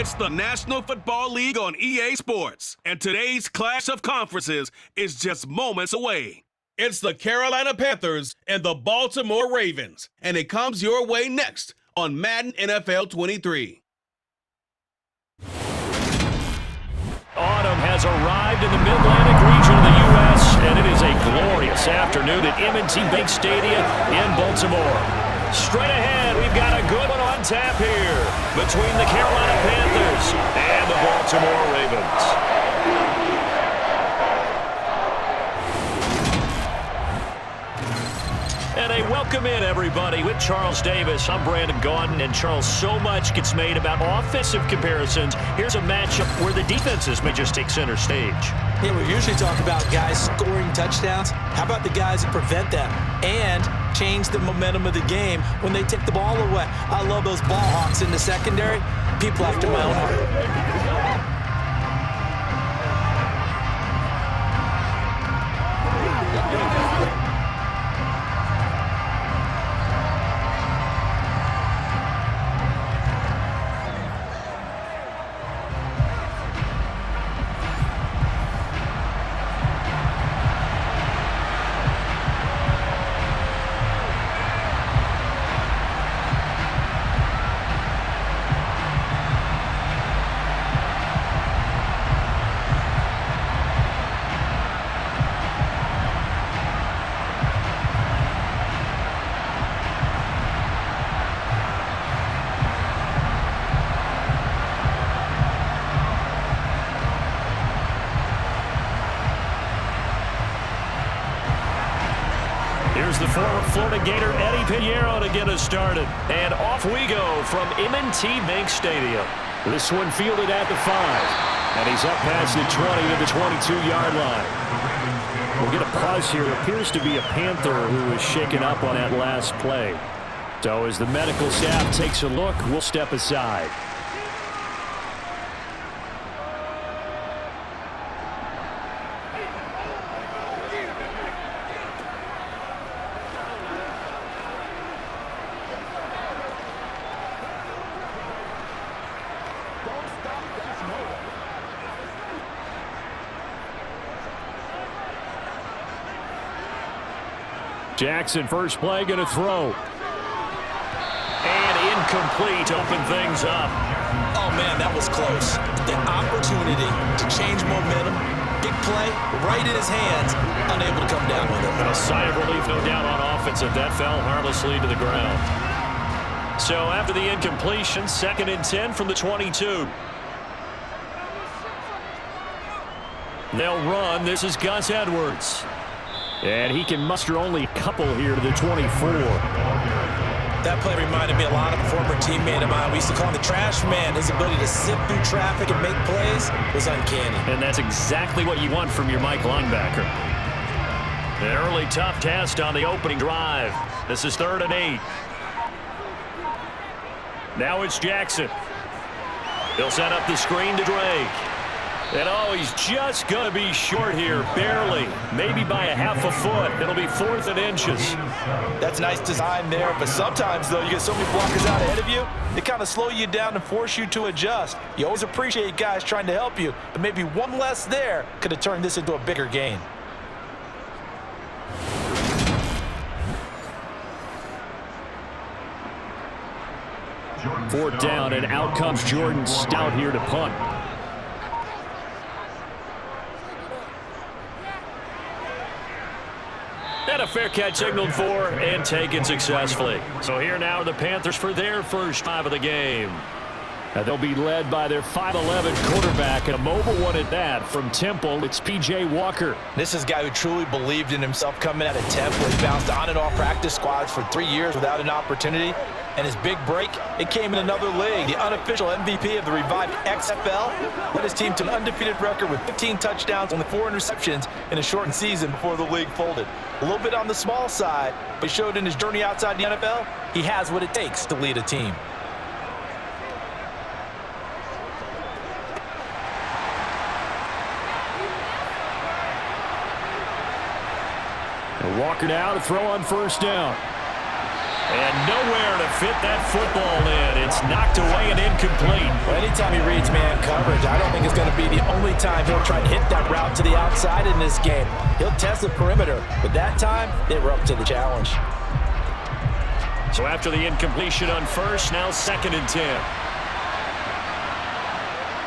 It's the National Football League on EA Sports, and today's clash of conferences is just moments away. It's the Carolina Panthers and the Baltimore Ravens, and it comes your way next on Madden NFL 23. Autumn has arrived in the Mid-Atlantic region of the U.S., and it is a glorious afternoon at M&T Bank Stadium in Baltimore. Straight ahead, we've got a good one on tap here between the Carolina Panthers and the Baltimore Ravens. And a welcome in, everybody, with Charles Davis. I'm Brandon Gaudin, and Charles, so much gets made about offensive comparisons. Here's a matchup where the defenses may just take center stage. Yeah, we usually talk about guys scoring touchdowns. How about the guys that prevent them and change the momentum of the game when they take the ball away? I love those ball hawks in the secondary. People after my own heart. Here's the former Florida Gator Eddie Pinheiro to get us started. And off we go from M&T Bank Stadium. This one fielded at the 5. And he's up past the 20 to the 22-yard line. We'll get a pause here. It appears to be a Panther who was shaken up on that last play. So as the medical staff takes a look, we'll step aside. Jackson, first play, going to throw. And incomplete, open things up. Oh, man, that was close. The opportunity to change momentum, big play, right in his hands, unable to come down with it. And a sigh of relief, no doubt, on offense, if that fell harmlessly to the ground. So after the incompletion, 2nd and 10 from the 22. They'll run. This is Gus Edwards. And he can muster only a couple here to the 24. That play reminded me a lot of a former teammate of mine. We used to call him the trash man. His ability to sift through traffic and make plays was uncanny. And that's exactly what you want from your Mike linebacker. An early tough test on the opening drive. This is 3rd and 8. Now it's Jackson. He'll set up the screen to Drake. And he's just going to be short here, barely, maybe by a half a foot. It'll be 4th and inches. That's nice design there, but sometimes, though, you get so many blockers out ahead of you, they kind of slow you down and force you to adjust. You always appreciate guys trying to help you, but maybe one less there could have turned this into a bigger gain. Fourth down, and out comes Jordan Stout here to punt. And a fair catch signaled for and taken successfully. So here now are the Panthers for their first drive of the game. And they'll be led by their 5'11" quarterback, and a mobile one at that. From Temple, it's P.J. Walker. This is a guy who truly believed in himself coming out of Temple. He bounced on and off practice squads for 3 years without an opportunity. And his big break, it came in another league. The unofficial MVP of the revived XFL led his team to an undefeated record with 15 touchdowns, only 4 interceptions in a shortened season before the league folded. A little bit on the small side, but he showed in his journey outside the NFL, he has what it takes to lead a team. And Walker now to throw on first down. And nowhere to fit that football in. It's knocked away and incomplete. Well, anytime he reads man coverage, I don't think it's going to be the only time he'll try to hit that route to the outside in this game. He'll test the perimeter, but that time, they were up to the challenge. So after the incompletion on first, now 2nd and 10.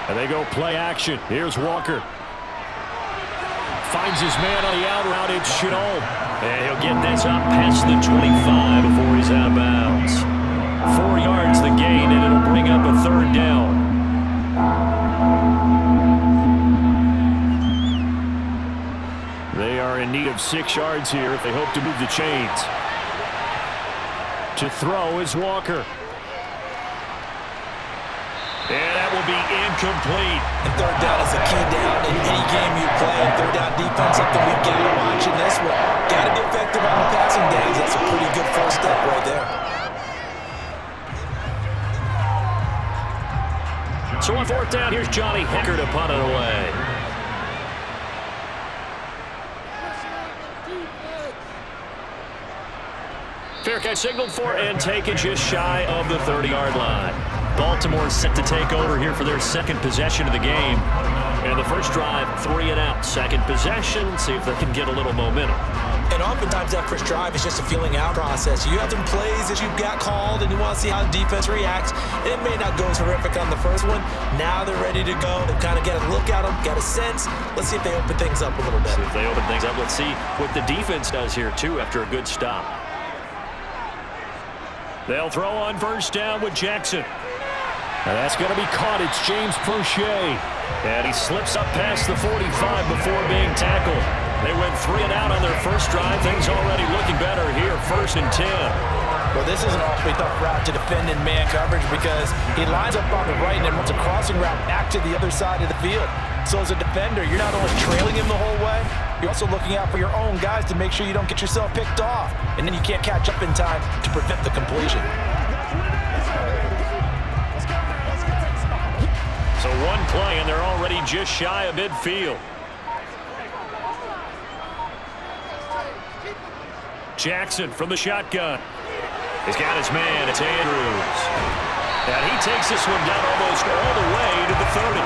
And they go play action. Here's Walker. Finds his man on the out route. It's Chenal. And he'll get this up past the 25 before he's out of bounds. 4 yards the gain, and it'll bring up a 3rd down. They are in need of 6 yards here if they hope to move the chains. To throw is Walker. And that will be incomplete. And 3rd down is a key down in any game you play. And 3rd down defense, something we've got to watch in this one. Got to be effective on the passing downs. That's a pretty good first step right there. So on 4th down, here's Johnny Hecker to punt it away. Fair catch signaled for and taken just shy of the 30-yard line. Baltimore set to take over here for their 2nd possession of the game. And the first drive, 3 and out. 2nd possession, see if they can get a little momentum. And oftentimes that first drive is just a feeling out process. You have some plays that you've got called and you want to see how the defense reacts. It may not go terrific on the first one. Now they're ready to go. They've kind of got a look at them, got a sense. Let's see if they open things up a little bit. See if they open things up. Let's see what the defense does here, too, after a good stop. They'll throw on first down with Jackson. And that's going to be caught. It's James Prochet. And he slips up past the 45 before being tackled. They went 3 and out on their first drive. Things already looking better here. 1st and 10. Well, this is an awfully tough route to defend in man coverage because he lines up on the right and then runs a crossing route back to the other side of the field. So as a defender, you're not only trailing him the whole way, you're also looking out for your own guys to make sure you don't get yourself picked off. And then you can't catch up in time to prevent the completion. So 1 play, and they're already just shy of midfield. Jackson from the shotgun. He's got his man. It's Andrews. And he takes this one down almost all the way to the 30.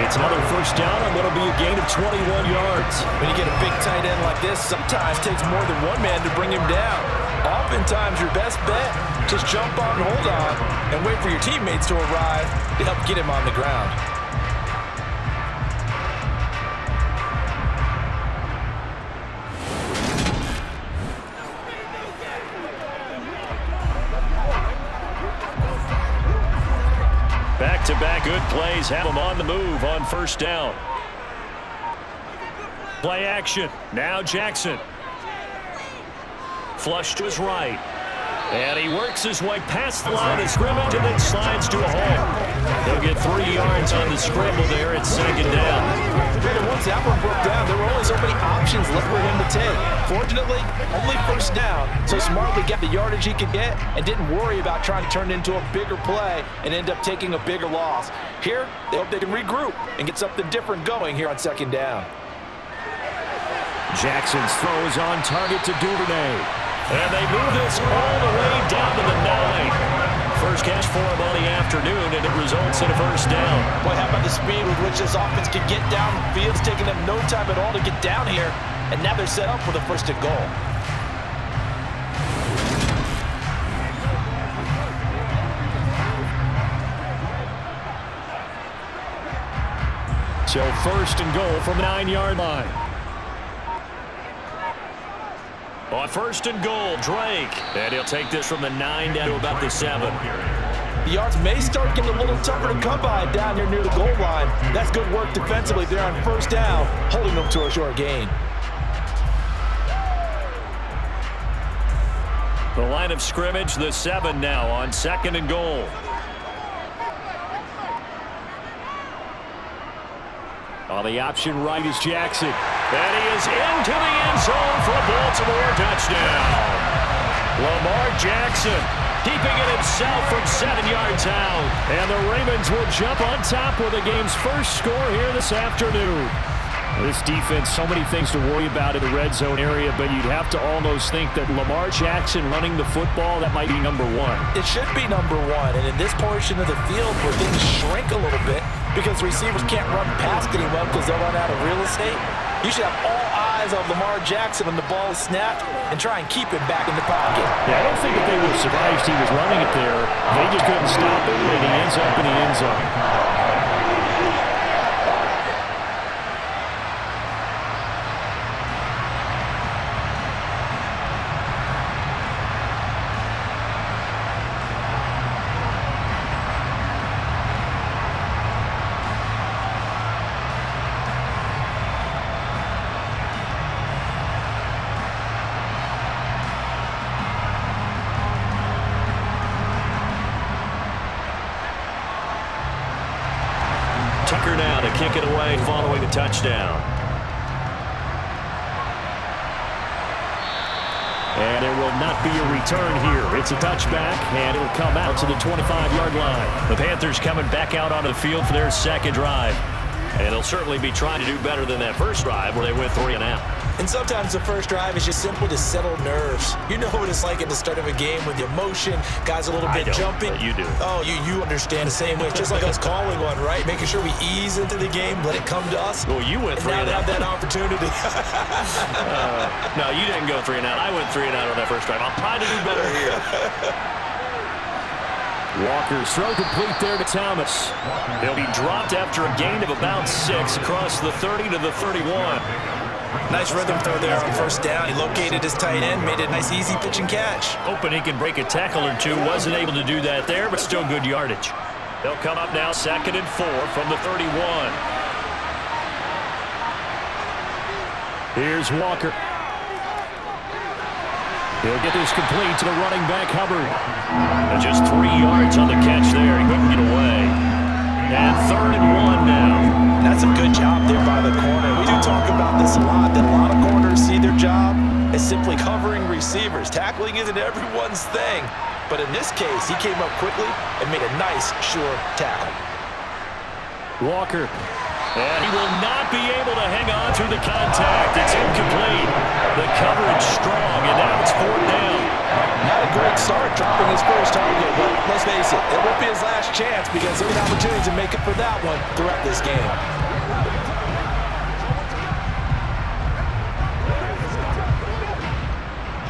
It's another first down, and that'll be a gain of 21 yards. When you get a big tight end like this, sometimes it takes more than one man to bring him down. Oftentimes, your best bet, just jump on and hold on and wait for your teammates to arrive to help get him on the ground. Back-to-back good plays have them on the move on first down. Play action. Now Jackson. Flush to his right. And he works his way past the line of scrimmage and then slides to a hole. He'll get 3 yards on the scramble there at 2nd down. Once that one broke down, there were only so many options left for him to take. Fortunately, only first down, so smartly got the yardage he could get and didn't worry about trying to turn it into a bigger play and end up taking a bigger loss. Here, they hope they can regroup and get something different going here on 2nd down. Jackson's throw is on target to Duvernay. And they move this all the way down to the 9. First catch for him on the afternoon, and it results in a first down. Boy, how about the speed with which this offense can get down the field? It's taking them no time at all to get down here, and now they're set up for the 1st and goal. So 1st and goal from the 9-yard line. On 1st and goal, Drake. And he'll take this from the 9 down to about the 7. The yards may start getting a little tougher to come by down here near the goal line. That's good work defensively there on first down, holding them to a short gain. The line of scrimmage, the 7 now on 2nd and goal. On the option right is Jackson. And he is into the end zone for a Baltimore touchdown. Lamar Jackson keeping it himself from 7 yards out. And the Ravens will jump on top with the game's first score here this afternoon. This defense, so many things to worry about in the red zone area, but you'd have to almost think that Lamar Jackson running the football, that might be number one. It should be number one, and in this portion of the field where things shrink a little bit because receivers can't run past anyone because they'll run out of real estate, you should have all eyes on Lamar Jackson when the ball is snapped and try and keep him back in the pocket. Yeah, I don't think that they were surprised he was running it there. They just couldn't stop him, and he ends up in the end zone. Tucker now to kick it away following a touchdown. And there will not be a return here. It's a touchback, and it'll come out to the 25-yard line. The Panthers coming back out onto the field for their second drive. And they'll certainly be trying to do better than that first drive where they went 3 and out. And sometimes the first drive is just simple to settle nerves. You know what it's like at the start of a game with the emotion, guys a little bit jumping. You do. Oh, you understand the same way. It's just like us calling one, right? Making sure we ease into the game, let it come to us. Well, you went 3 and now out. Now have that opportunity. No, you didn't go 3 and out. I went 3 and out on that first drive. I'll try to do better here. Walker's throw complete there to Thomas. He'll be dropped after a gain of about 6 across the 30 to the 31. Nice rhythm throw there on first down. He located his tight end, made it a nice easy pitch and catch. Hoping he can break a tackle or two. Wasn't able to do that there, but still good yardage. They'll come up now 2nd and 4 from the 31. Here's Walker. He'll get this complete to the running back, Hubbard. And just 3 yards on the catch there. He couldn't get away. And 3rd and 1 now. That's a good job there by the corner. We do talk about this a lot, that a lot of corners see their job as simply covering receivers. Tackling isn't everyone's thing. But in this case, he came up quickly and made a nice, sure tackle. Walker. And he will not be able to hang on through the contact. It's incomplete. The coverage strong, and now it's 4th down. Not a great start dropping his first target, but let's face it, it won't be his last chance because there's an opportunity to make up for that one throughout this game.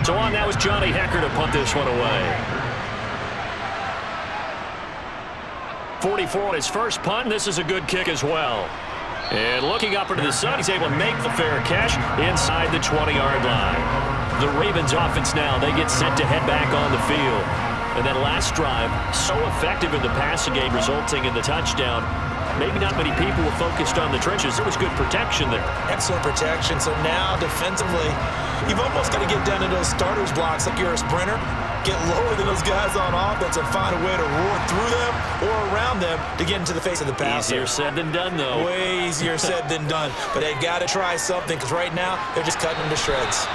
So on now is Johnny Hecker to punt this one away. 44 on his first punt, and this is a good kick as well. And looking up into the sun, he's able to make the fair catch inside the 20-yard line. The Ravens offense now, they get set to head back on the field. And that last drive, so effective in the passing game, resulting in the touchdown. Maybe not many people were focused on the trenches. There was good protection there. Excellent protection. So now, defensively, you've almost got to get down to those starters blocks like you're a sprinter. Get lower than those guys on offense and find a way to roar through them or around them to get into the face of the passer. Easier said than done, though. Way easier said than done. But they've got to try something because right now they're just cutting them to shreds.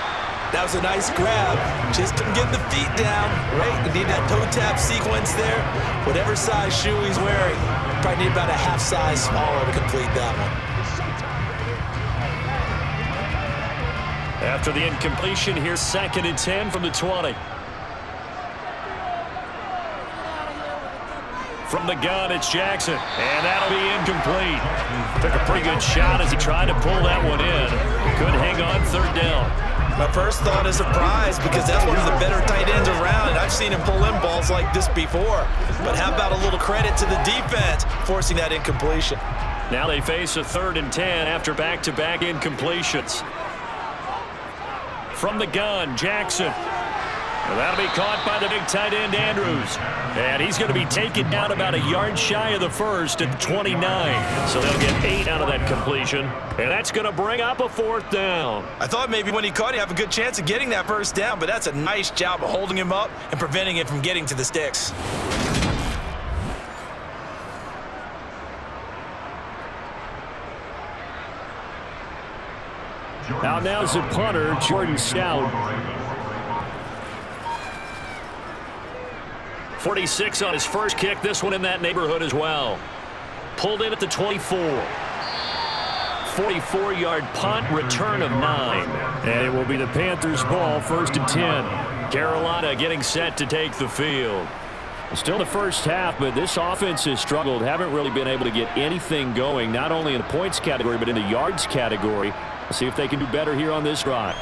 That was a nice grab. Just couldn't get the feet down, right? You need that toe tap sequence there. Whatever size shoe he's wearing, probably need about a half size smaller to complete that one. After the incompletion, here's 2nd and 10 from the 20. From the gun, it's Jackson, and that'll be incomplete. Took a pretty good shot as he tried to pull that one in. Couldn't hang on 3rd down. My first thought is surprise because that's one of the better tight ends around, and I've seen him pull in balls like this before. But how about a little credit to the defense forcing that incompletion? Now they face a 3rd and 10 after back-to-back incompletions. From the gun, Jackson. And that'll be caught by the big tight end, Andrews. And he's going to be taken down about a yard shy of the first at 29. So they'll get 8 out of that completion. And that's going to bring up a 4th down. I thought maybe when he caught, he'd have a good chance of getting that first down, but that's a nice job of holding him up and preventing it from getting to the sticks. Now's the punter, Jordan Stout. 46 on his first kick. This one in that neighborhood as well. Pulled in at the 24. 44-yard punt, return of 9. And it will be the Panthers' ball, 1st and 10. Carolina getting set to take the field. Still the first half, but this offense has struggled. Haven't really been able to get anything going, not only in the points category, but in the yards category. Let's see if they can do better here on this drive.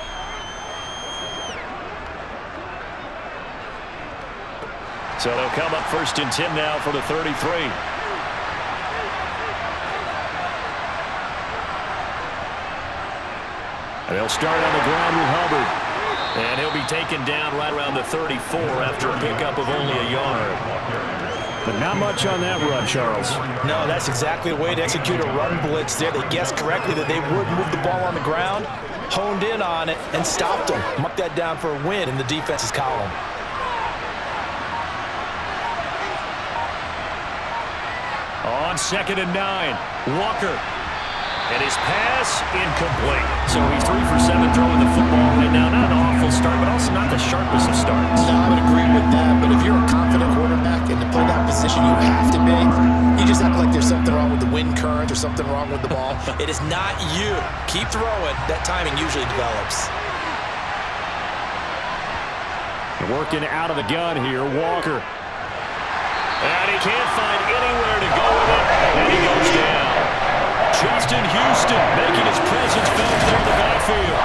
So they'll come up 1st and 10 now for the 33. And they'll start on the ground with Hubbard. And he'll be taken down right around the 34 after a pickup of only a yard. But not much on that run, Charles. No, that's exactly the way to execute a run blitz there. They guessed correctly that they would move the ball on the ground, honed in on it, and stopped them. Marked that down for a win in the defense's column. On 2nd and 9, Walker. And his pass, incomplete. So he's 3 for 7 throwing the football right now. Not an awful start, but also not the sharpest of starts. No, I would agree with that. But if you're a confident quarterback and to play that position, you have to be. You just act like there's something wrong with the wind current or something wrong with the ball. It is not you. Keep throwing. That timing usually develops. Working out of the gun here, Walker. And he can't find anywhere to go with it. And he goes down. Justin Houston making his presence felt there in the backfield.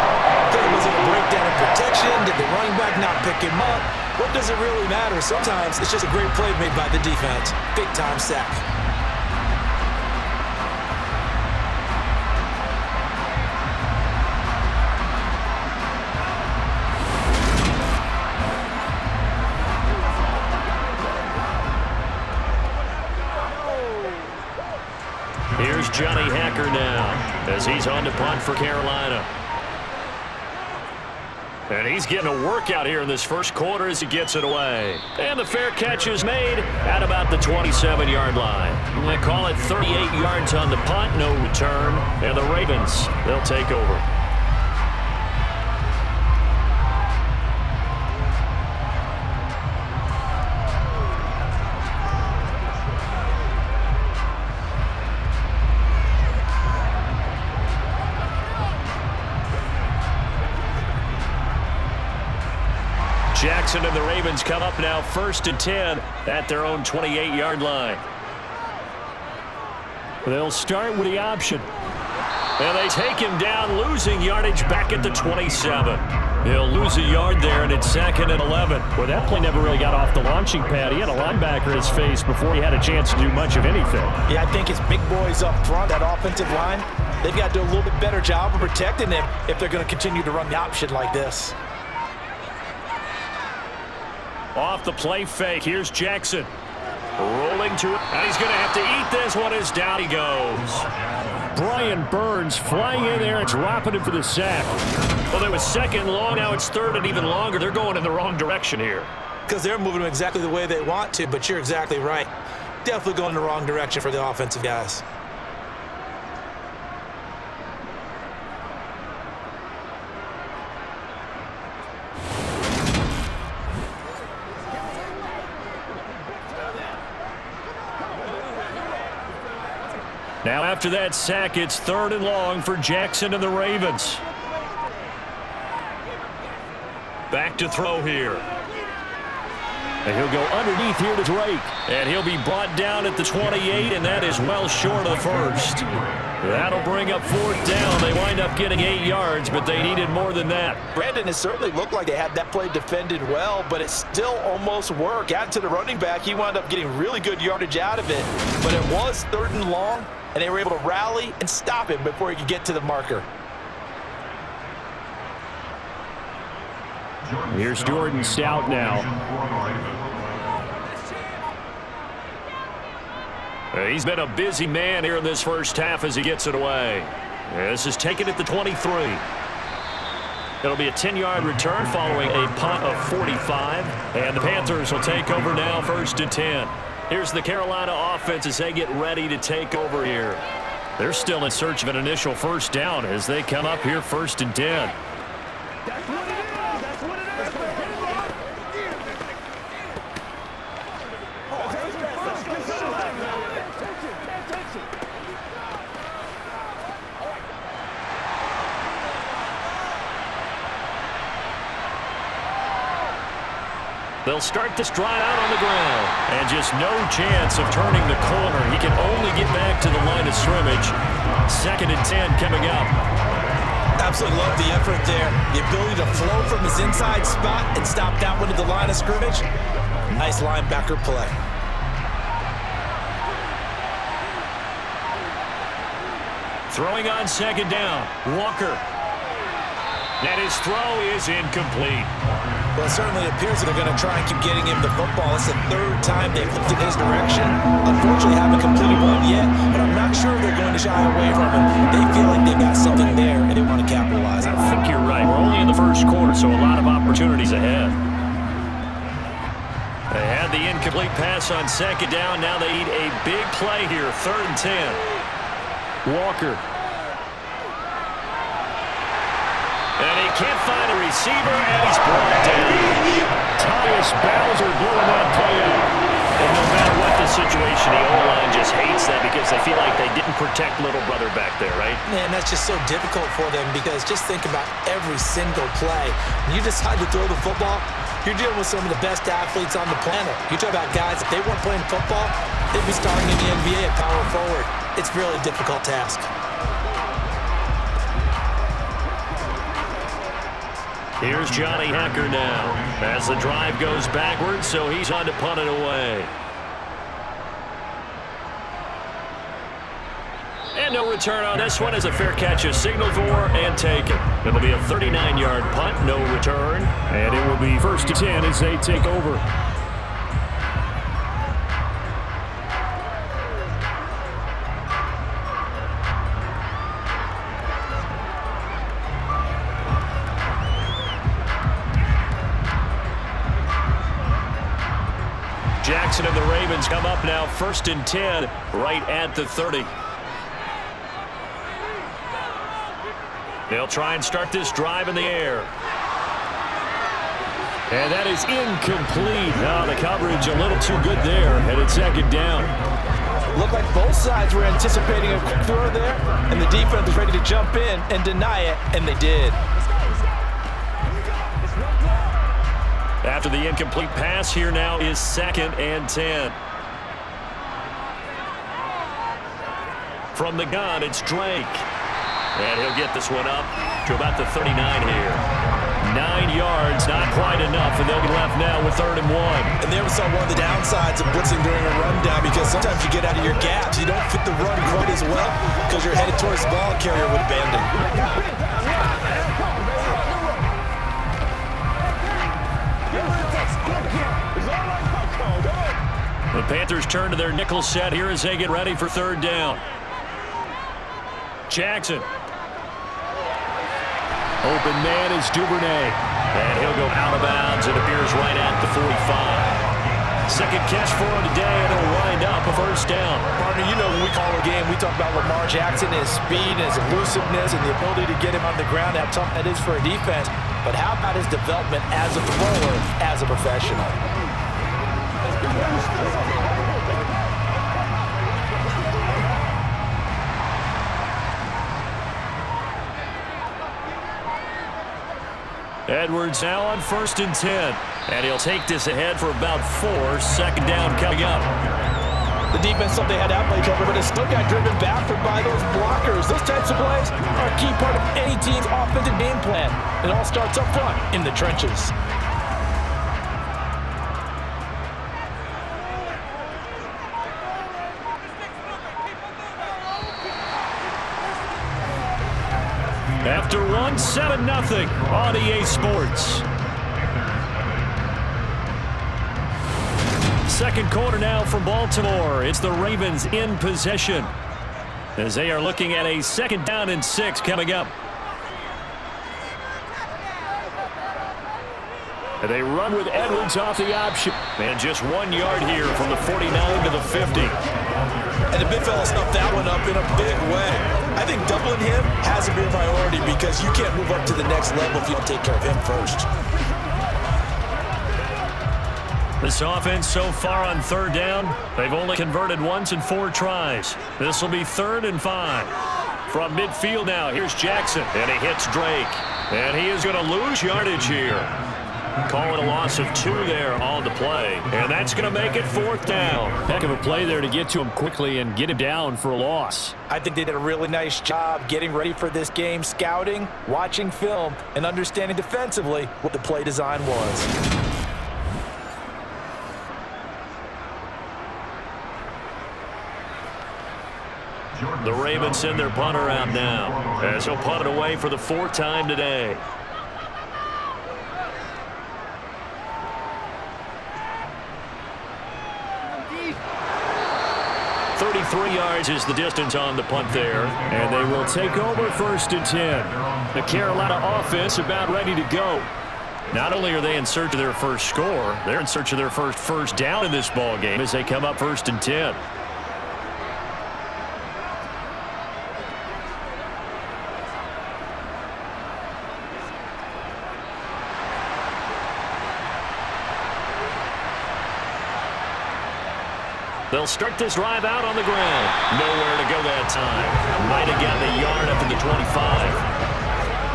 Was it a breakdown in protection? Did the running back not pick him up? What does it really matter? Sometimes it's just a great play made by the defense. Big-time sack. Here's Johnny Hacker now as he's on to punt for Carolina. And he's getting a workout here in this first quarter as he gets it away. And the fair catch is made at about the 27-yard line. They call it 38 yards on the punt, no return. And the Ravens, they'll take over. Jackson and the Ravens come up now 1st and 10 at their own 28-yard line. They'll start with the option. And they take him down, losing yardage back at the 27. He'll lose a yard there, and it's 2nd and 11. Well, that play never really got off the launching pad. He had a linebacker in his face before he had a chance to do much of anything. Yeah, I think it's big boys up front, that offensive line. They've got to do a little bit better job of protecting him if they're going to continue to run the option like this. Off the play fake, here's Jackson. Rolling to it, and he's going to have to eat this one as down he goes. Brian Burns flying in there and dropping him for the sack. Well, there was 2nd and long, now it's 3rd and even longer. They're going in the wrong direction here. Because they're moving them exactly the way they want to, but you're exactly right. Definitely going in the wrong direction for the offensive guys. Now after that sack, it's 3rd and long for Jackson and the Ravens. Back to throw here. And he'll go underneath here to Drake. And he'll be brought down at the 28, and that is well short of the 1st. That'll bring up 4th down. They wind up getting 8 yards, but they needed more than that. Brandon, it certainly looked like they had that play defended well, but it still almost worked. Out to the running back, he wound up getting really good yardage out of it. But it was 3rd and long, and they were able to rally and stop him before he could get to the marker. Here's Jordan Stout now. He's been a busy man here in this first half as he gets it away. This is taken at the 23. It'll be a 10-yard return following a punt of 45. And the Panthers will take over now 1st and 10. Here's the Carolina offense as they get ready to take over here. They're still in search of an initial 1st down as they come up here 1st and 10. That's what it is. That's what it is. They'll start this drive out on the ground. And just no chance of turning the corner. He can only get back to the line of scrimmage. 2nd and 10 coming up. Absolutely love the effort there. The ability to flow from his inside spot and stop that one at the line of scrimmage. Nice linebacker play. Throwing on 2nd down. Walker. And his throw is incomplete. Well, it certainly appears that they're going to try and keep getting him the football. It's the 3rd time they've looked in his direction. Unfortunately, haven't completed one yet, but I'm not sure they're going to shy away from him. They feel like they've got something there, and they want to capitalize on it. I think you're right. We're only in the 1st quarter, so a lot of opportunities ahead. They had the incomplete pass on 2nd down. Now they need a big play here, 3rd and 10. Walker. And he can't find a receiver, and he's brought down. Tyus Bowser blowing that play out. And no matter what the situation, the O-line just hates that because they feel like they didn't protect little brother back there, right? Man, that's just so difficult for them because just think about every single play. When you decide to throw the football, you're dealing with some of the best athletes on the planet. You talk about guys, if they weren't playing football, they'd be starting in the NBA at power forward. It's really a difficult task. Here's Johnny Hecker now as the drive goes backwards, so he's on to punt it away. And no return on this one as a fair catch is signaled for and taken. It'll be a 39-yard punt, no return. And it will be 1st and 10 as they take over. Jackson and the Ravens come up now, 1st and 10, right at the 30. They'll try and start this drive in the air. And that is incomplete. Now the coverage a little too good there, headed 2nd down. Looked like both sides were anticipating a quick throw there, and the defense was ready to jump in and deny it, and they did. After the incomplete pass, here now is 2nd and 10. From the gun, it's Drake. And he'll get this one up to about the 39 here. 9 yards, not quite enough, and they'll be left now with 3rd and 1. And there we saw one of the downsides of blitzing during a rundown because sometimes you get out of your gaps. You don't fit the run quite as well because you're headed towards the ball carrier with abandon. The Panthers turn to their nickel set here as they get ready for 3rd down. Jackson. Open man is Duvernay. And he'll go out of bounds. It appears right at the 45. 2nd catch for him today, and it'll wind up a 1st down. Partner, you know when we call a game, we talk about Lamar Jackson, his speed, his elusiveness, and the ability to get him on the ground, how tough that is for a defense. But how about his development as a thrower, as a professional? Edwards now on 1st and 10. And he'll take this ahead for about 4. 2nd down coming up. The defense thought they had outplay cover, but it still got driven backward by those blockers. Those types of plays are a key part of any team's offensive game plan. It all starts up front in the trenches. After one, 7-0 on EA Sports. 2nd quarter now from Baltimore. It's the Ravens in possession as they are looking at a 2nd down and 6 coming up. And they run with Edwards off the option. And just 1 yard here from the 49 to the 50. And the big fella stuffed that one up in a big way. I think doubling him has to be a priority because you can't move up to the next level if you don't take care of him first. This offense so far on 3rd down, they've only converted once in 4 tries. This will be 3rd and 5. From midfield now, here's Jackson, and he hits Drake. And he is going to lose yardage here. Call it a loss of 2 there on the play. And that's going to make it 4th down. Heck of a play there to get to him quickly and get him down for a loss. I think they did a really nice job getting ready for this game, scouting, watching film, and understanding defensively what the play design was. The Ravens send their punter out now, as he'll punt it away for the 4th time today. 33 yards is the distance on the punt there. And they will take over 1st and 10. The Carolina offense about ready to go. Not only are they in search of their first score, they're in search of their first down in this ball game as they come up 1st and 10. They'll start this drive out on the ground. Nowhere to go that time. Might have gotten a yard up to the 25.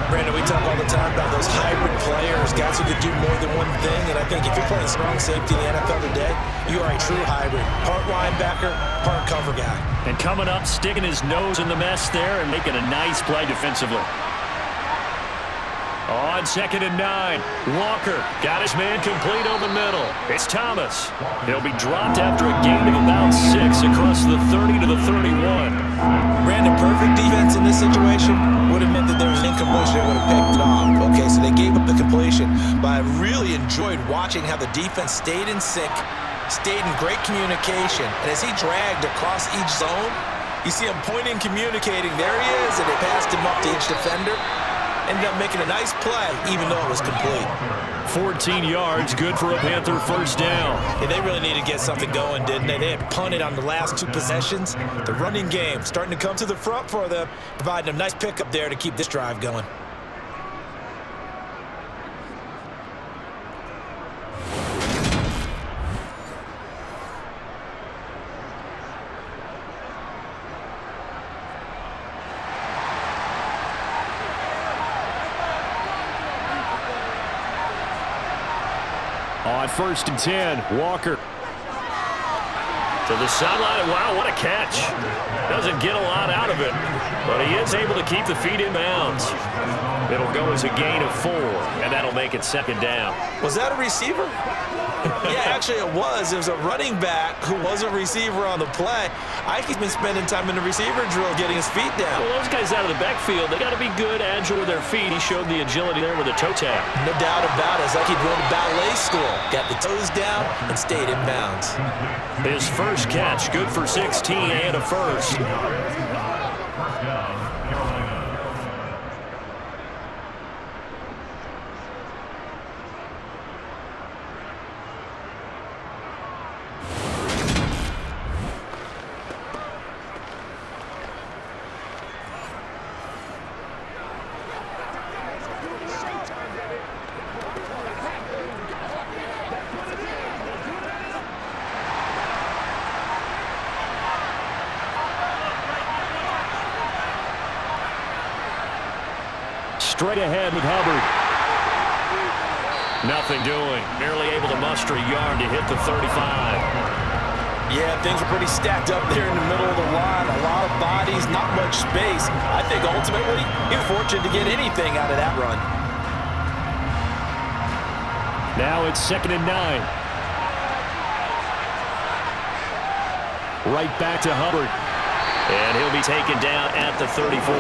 Brandon, we talk all the time about those hybrid players, guys who could do more than one thing, and I think if you're playing strong safety in the NFL today, you are a true hybrid. Part linebacker, part cover guy. And coming up, sticking his nose in the mess there and making a nice play defensively. On 2nd and 9, Walker got his man complete over the middle. It's Thomas. He'll be dropped after a gain of about 6 across the 30 to the 31. Brandon, perfect defense in this situation would have meant that there was an incompletion that would have picked it off. Okay, so they gave up the completion, but I really enjoyed watching how the defense stayed in sync, stayed in great communication, and as he dragged across each zone, you see him pointing, communicating. There he is, and they passed him up to each defender. Ended up making a nice play, even though it was complete. 14 yards, good for a Panther 1st down. Yeah, they really needed to get something going, didn't they? They had punted on the last 2 possessions. The running game starting to come to the front for them, providing a nice pickup there to keep this drive going. On 1st and 10, Walker. To the sideline. Wow, what a catch. Doesn't get a lot out of it, but he is able to keep the feet in bounds. It'll go as a gain of 4, and that'll make it 2nd down. Was that a receiver? Yeah, actually it was. It was a running back who was a receiver on the play. Ike's been spending time in the receiver drill getting his feet down. Well, those guys out of the backfield, they got to be good, agile with their feet. He showed the agility there with a toe tap. No doubt about it. It's like he'd gone to ballet school. Got the toes down and stayed in bounds. His first catch, good for 16 and a first. Straight ahead with Hubbard. Nothing doing. Barely able to muster a yard to hit the 35. Yeah, things are pretty stacked up there in the middle of the line. A lot of bodies, not much space. I think ultimately he was fortunate to get anything out of that run. Now it's 2nd and 9. Right back to Hubbard. And he'll be taken down at the 34. 2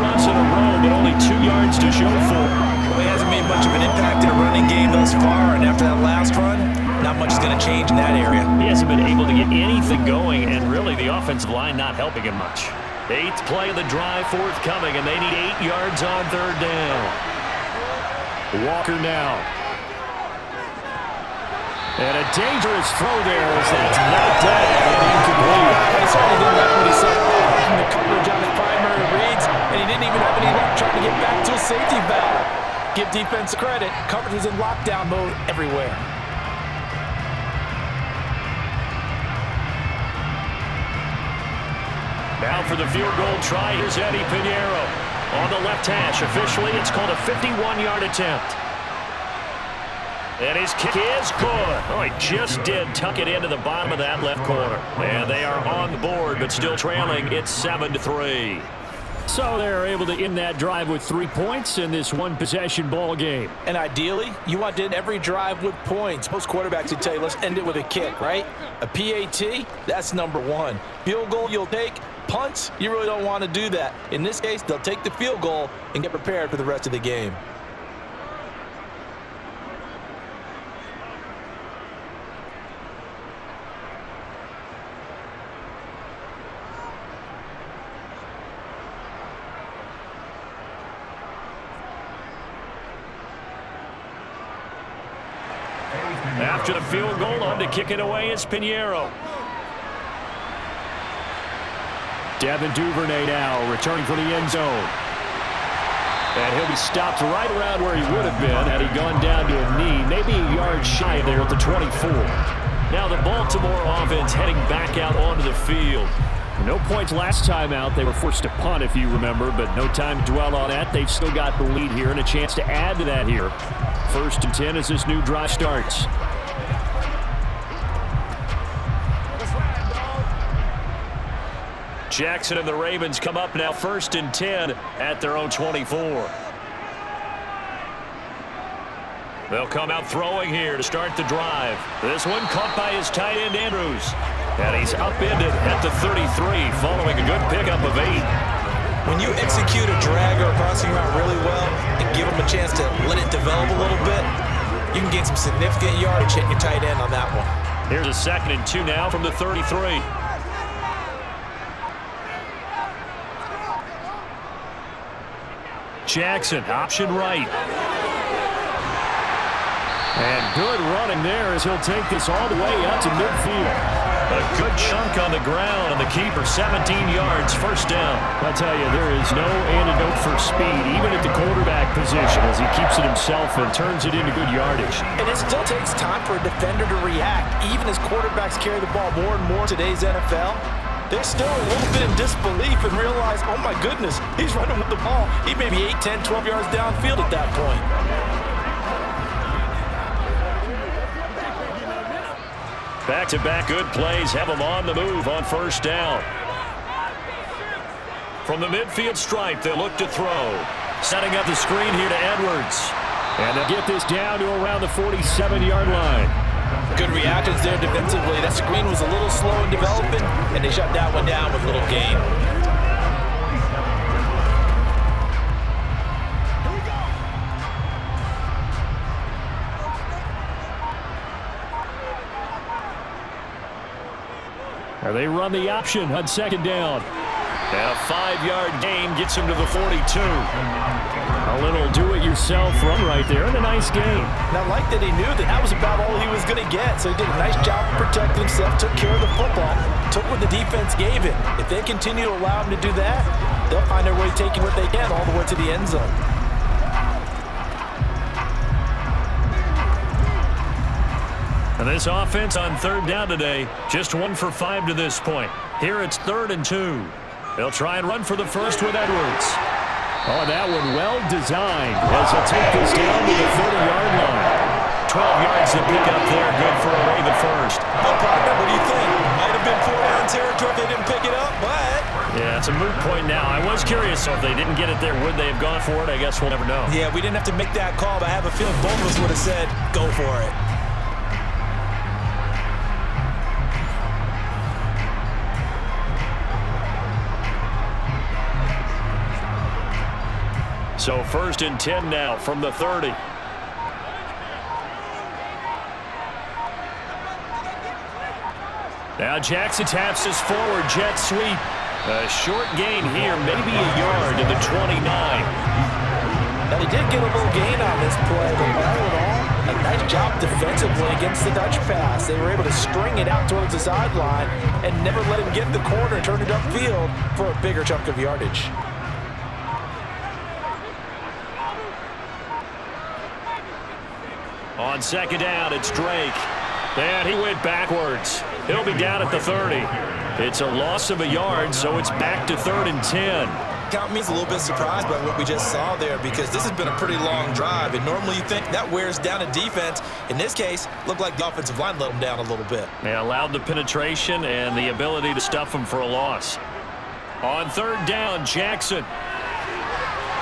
runs in a row, but only 2 yards to show for. Well, he hasn't made much of an impact in a running game thus far, and after that last run, not much is going to change in that area. He hasn't been able to get anything going, and really the offensive line not helping him much. 8th play of the drive forthcoming, and they need 8 yards on 3rd down. Walker now. And a dangerous throw there as that's knocked down and incomplete. He certainly didn't like what he saw from the coverage on his primary reads, and he didn't even have any luck trying to get back to a safety valve. Give defense credit. Coverage was in lockdown mode everywhere. Now for the field goal try, here's Eddie Pinheiro. On the left hash, officially it's called a 51-yard attempt. And his kick is good. Oh, he just did tuck it into the bottom of that left corner. And they are on the board, but still trailing. It's 7-3. So they're able to end that drive with 3 points in this one-possession ball game. And ideally, you want to end every drive with points. Most quarterbacks would tell you, let's end it with a kick, right? A PAT, that's number one. Field goal you'll take. Punts, you really don't want to do that. In this case, they'll take the field goal and get prepared for the rest of the game. After the field goal, on to kick it away is Pinheiro. Devin Duvernay now returning for the end zone. And he'll be stopped right around where he would have been had he gone down to a knee, maybe a yard shy there at the 24. Now the Baltimore offense heading back out onto the field. No points last time out. They were forced to punt, if you remember, but no time to dwell on that. They've still got the lead here and a chance to add to that here. 1st and 10 as this new drive starts. Jackson and the Ravens come up now 1st and 10 at their own 24. They'll come out throwing here to start the drive. This one caught by his tight end Andrews. And he's upended at the 33 following a good pickup of 8. When you execute a drag or a crossing route really well and give them a chance to let it develop a little bit, you can gain some significant yardage hitting your tight end on that one. Here's a 2nd and 2 now from the 33. Jackson, option right. And good running there as he'll take this all the way out to midfield. A good chunk on the ground, and the keeper 17 yards, 1st down. I tell you, there is no antidote for speed, even at the quarterback position, as he keeps it himself and turns it into good yardage. And it still takes time for a defender to react, even as quarterbacks carry the ball more and more in today's NFL. They're still a little bit in disbelief and realize, oh my goodness, he's running with the ball. He may be 8, 10, 12 yards downfield at that point. Back-to-back good plays have him on the move on 1st down. From the midfield stripe, they look to throw. Setting up the screen here to Edwards. And they'll get this down to around the 47-yard line. Good reactions there defensively. That screen was a little slow in developing, and they shut that one down with little gain. They run the option on 2nd down. And a 5-yard gain gets him to the 42. A little do-it-yourself run right there, and a nice gain. And I like that he knew that was about all he was going to get, so he did a nice job protecting himself, took care of the football, took what the defense gave him. If they continue to allow him to do that, they'll find their way taking what they can all the way to the end zone. And this offense on 3rd down today, just 1 for 5 to this point. Here it's 3rd and 2. They'll try and run for the first with Edwards. Oh, that one well designed as he'll take this down to the 30-yard line. 12 yards to pick up there, good for a Raven first. Well, partner, what do you think? Might have been 4-down territory if they didn't pick it up, but... Yeah, it's a moot point now. I was curious, so if they didn't get it there, would they have gone for it? I guess we'll never know. Yeah, we didn't have to make that call, but I have a feeling both of us would have said, go for it. So 1st and 10 now from the 30. Now Jackson taps this forward jet sweep. A short gain here, maybe a yard to the 29. Now they did get a little gain on this play, but all in all, a nice job defensively against the Dutch pass. They were able to string it out towards the sideline and never let him get the corner and turn it upfield for a bigger chunk of yardage. On 2nd down, it's Drake. And he went backwards. He'll be down at the 30. It's a loss of a yard, so it's back to 3rd and 10. Count me a little bit surprised by what we just saw there because this has been a pretty long drive, and normally you think that wears down a defense. In this case, looked like the offensive line let them down a little bit. They allowed the penetration and the ability to stuff them for a loss. On third down, Jackson.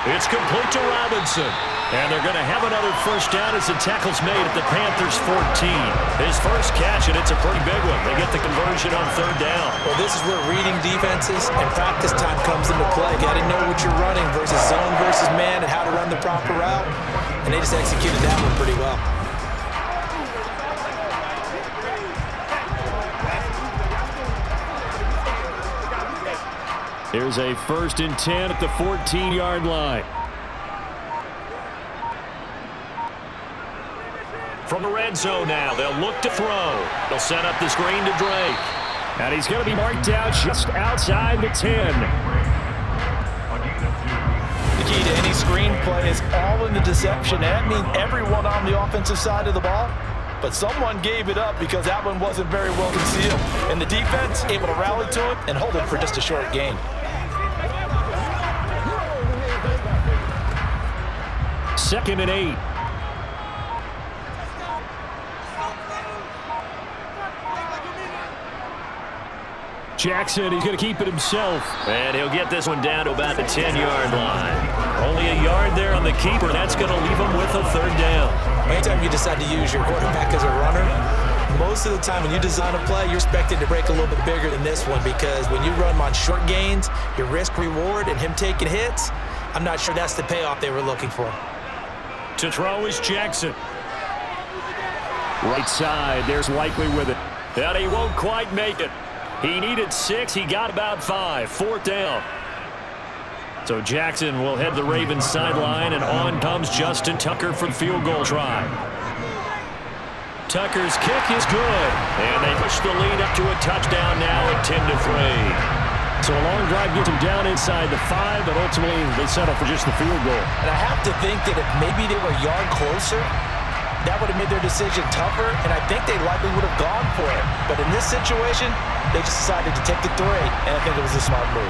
It's complete to Robinson. And they're going to have another first down as the tackle's made at the Panthers 14. His first catch, and it's a pretty big one. They get the conversion on third down. Well, this is where reading defenses and practice time comes into play. You got to know what you're running versus zone versus man and how to run the proper route. And they just executed that one pretty well. Here's a 1st and 10 at the 14-yard line. From the red zone now, they'll look to throw. They'll set up the screen to Drake. And he's going to be marked out just outside the 10. The key to any screen play is all in the deception. That means everyone on the offensive side of the ball. But someone gave it up because that one wasn't very well concealed. And the defense able to rally to it and hold it for just a short gain. Second and 8. Jackson, he's going to keep it himself. And he'll get this one down to about the 10-yard line. Only a yard there on the keeper. That's going to leave him with a third down. Anytime you decide to use your quarterback as a runner, most of the time when you design a play, you're expected to break a little bit bigger than this one because when you run him on short gains, your risk-reward and him taking hits, I'm not sure that's the payoff they were looking for. To throw is Jackson. Right side, there's Likely with it. And he won't quite make it. He needed 6. He got about 5. 4th down. So Jackson will head the Ravens sideline, and on comes Justin Tucker for the field goal try. Tucker's kick is good, and they push the lead up to a touchdown now at 10-3. So a long drive gets them down inside the 5, but ultimately they settle for just the field goal. And I have to think that if maybe they were a yard closer, that would have made their decision tougher, and I think they likely would have gone for it. But in this situation, they just decided to take the 3, and I think it was a smart move.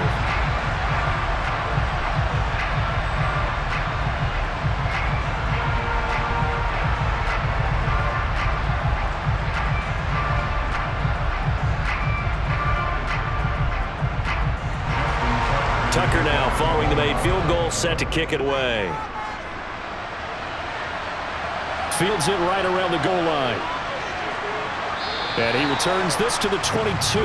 Tucker now following the made field goal, set to kick it away. Fields it right around the goal line. And he returns this to the 22.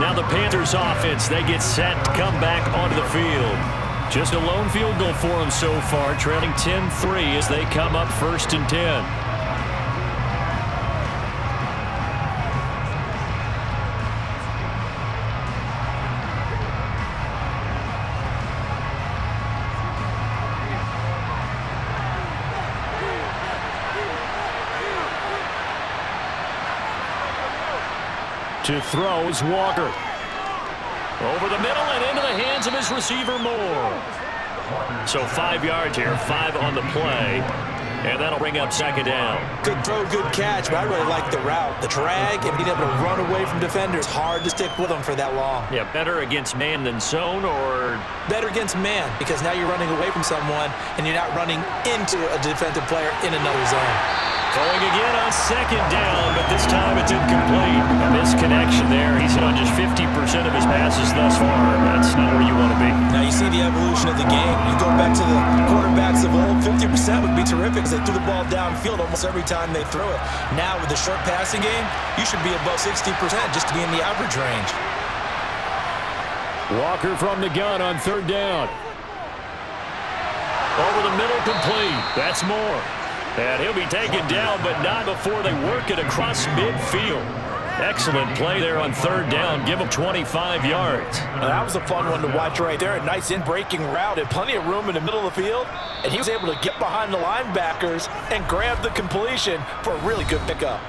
Now the Panthers offense, they get set to come back onto the field. Just a lone field goal for them so far, trailing 10-3 as they come up 1st and 10. To throw is Walker. Over the middle and into the hands of his receiver Moore. So 5 yards here, 5 on the play. And that'll bring up 2nd down. Good throw, good catch, but I really like the route. The drag and being able to run away from defenders. Hard to stick with them for that long. Yeah, better against man than zone, or? Better against man, because now you're running away from someone and you're not running into a defensive player in another zone. Going again on 2nd down, but this time it's incomplete. A misconnection there. He's hit on just 50% of his passes thus far. That's not where you want to be. Now you see the evolution of the game. You go back to the quarterbacks of old, 50% would be terrific because they threw the ball downfield almost every time they threw it. Now with the short passing game, you should be above 60% just to be in the average range. Walker from the gun on 3rd down. Over the middle, complete. That's Moore. And he'll be taken down, but not before they work it across midfield. Excellent play there on 3rd down. Give him 25 yards. Now, that was a fun one to watch right there. A nice in-breaking route and plenty of room in the middle of the field. And he was able to get behind the linebackers and grab the completion for a really good pickup.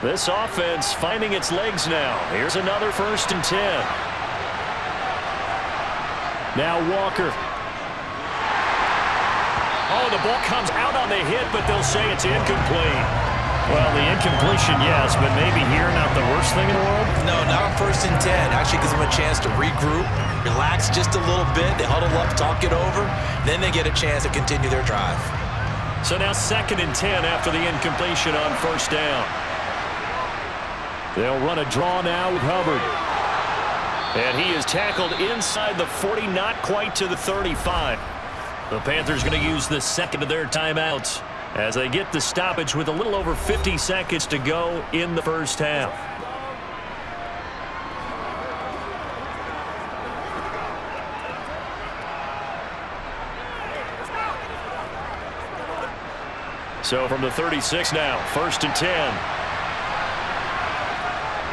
This offense finding its legs now. Here's another 1st and 10. Now Walker. Oh, the ball comes out on the hit, but they'll say it's incomplete. Well, the incompletion, yes, but maybe here not the worst thing in the world? No, not on 1st and 10. Actually gives them a chance to regroup, relax just a little bit. They huddle up, talk it over. Then they get a chance to continue their drive. So now 2nd and 10 after the incompletion on 1st down. They'll run a draw now with Hubbard. And he is tackled inside the 40, not quite to the 35. The Panthers going to use the second of their timeouts as they get the stoppage with a little over 50 seconds to go in the first half. So from the 36 now, 1st and 10.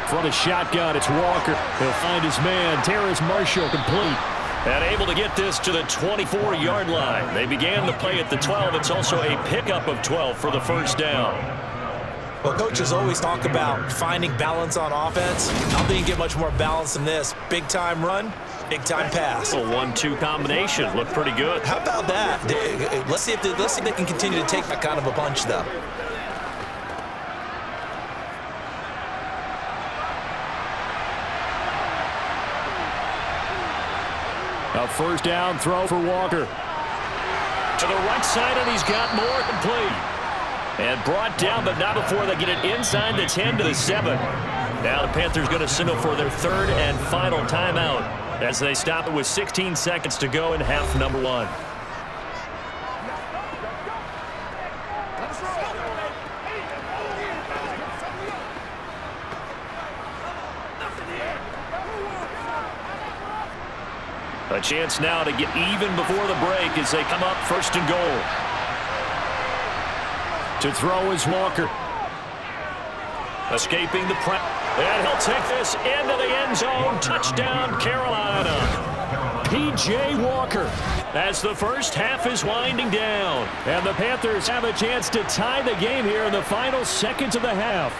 From the shotgun, it's Walker. He'll find his man, Terrace Marshall, complete. And able to get this to the 24-yard line. They began the play at the 12. It's also a pickup of 12 for the first down. Well, coaches always talk about finding balance on offense. I don't think you get much more balance than this. Big-time run, big-time pass. A 1-2 combination. Looked pretty good. How about that? Let's see if they can continue to take that kind of a punch, though. A first down throw for Walker. To the right side, and he's got more complete. And brought down, but not before they get it inside the 10 to the 7. Now the Panthers going to signal for their 3rd and final timeout as they stop it with 16 seconds to go in half number 1. A chance now to get even before the break as they come up 1st and goal. To throw is Walker. Escaping the press. And he'll take this into the end zone. Touchdown, Carolina. P.J. Walker. As the first half is winding down. And the Panthers have a chance to tie the game here in the final seconds of the half.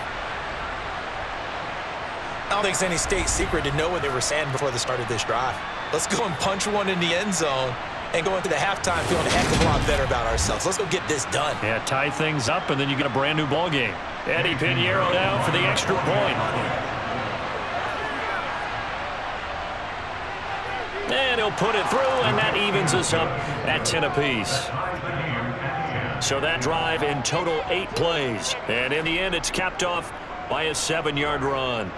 I don't think it's any state secret to know what they were saying before the start of this drive. Let's go and punch one in the end zone and go into the halftime feeling a heck of a lot better about ourselves. Let's go get this done. Yeah, tie things up, and then you get a brand-new ball game. Eddie Pinheiro down for the extra point. And he'll put it through, and that evens us up at 10 apiece. So that drive in total 8 plays. And in the end, it's capped off by a 7-yard run.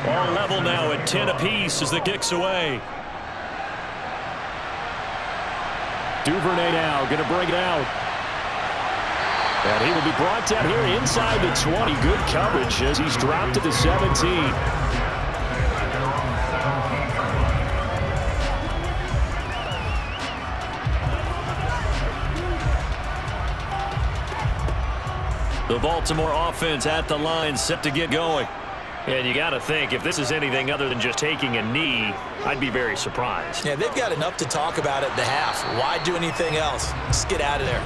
All level now at 10 apiece as the kick's away. Duvernay now going to bring it out. And he will be brought down here inside the 20. Good coverage as he's dropped to the 17. The Baltimore offense at the line set to get going. And you got to think, if this is anything other than just taking a knee, I'd be very surprised. Yeah, they've got enough to talk about at the half. Why do anything else? Just get out of there.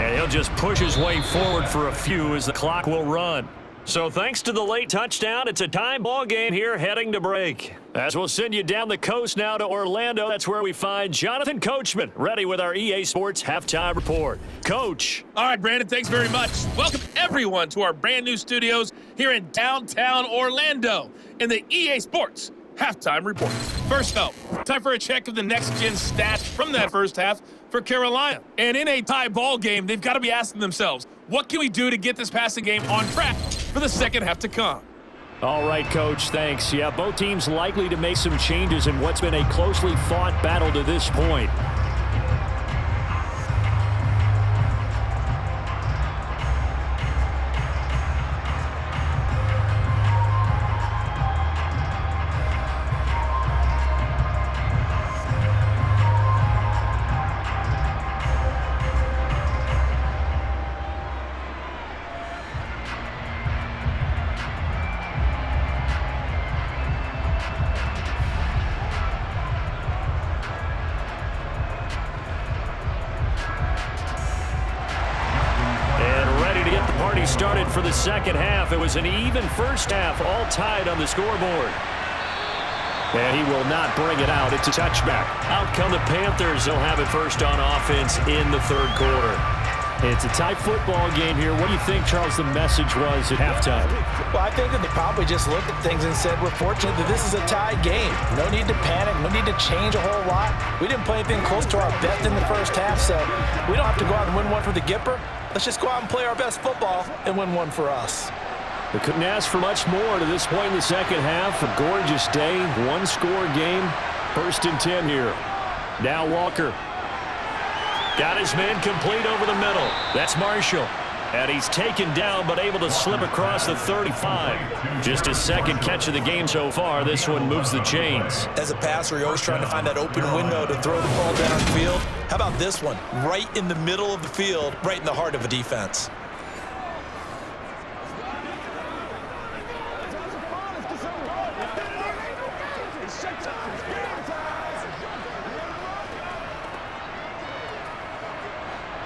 And he'll just push his way forward for a few as the clock will run. So thanks to the late touchdown, it's a time ball game here heading to break. As we'll send you down the coast now to Orlando, that's where we find Jonathan Coachman, ready with our EA Sports Halftime Report. Coach. All right, Brandon, thanks very much. Welcome, everyone, to our brand new studios here in downtown Orlando in the EA Sports Halftime Report. First up, time for a check of the next-gen stats from that first half for Carolina. And in a tie ball game, they've got to be asking themselves, what can we do to get this passing game on track for the second half to come? All right, Coach, thanks. Yeah, both teams likely to make some changes in what's been a closely fought battle to this point. we started for the second half. It was an even first half, all tied on the scoreboard. And he will not bring it out. It's a touchback. Out come the Panthers. They'll have it first on offense in the third quarter. It's a tight football game here. What do you think, Charles, the message was at halftime? Well, I think that they probably just looked at things and said, we're fortunate that this is a tied game. No need to panic. No need to change a whole lot. We didn't play anything close to our best in the first half, so we don't have to go out and win one for the Gipper. Let's just go out and play our best football and win one for us. They couldn't ask for much more to this point in the second half. A gorgeous day, one-score game. 1st and 10 here. Now Walker. Got his man complete over the middle. That's Marshall. And he's taken down but able to slip across the 35. Just his second catch of the game so far. This one moves the chains. As a passer, you're always trying to find that open window to throw the ball downfield. How about this one? Right in the middle of the field, right in the heart of a defense.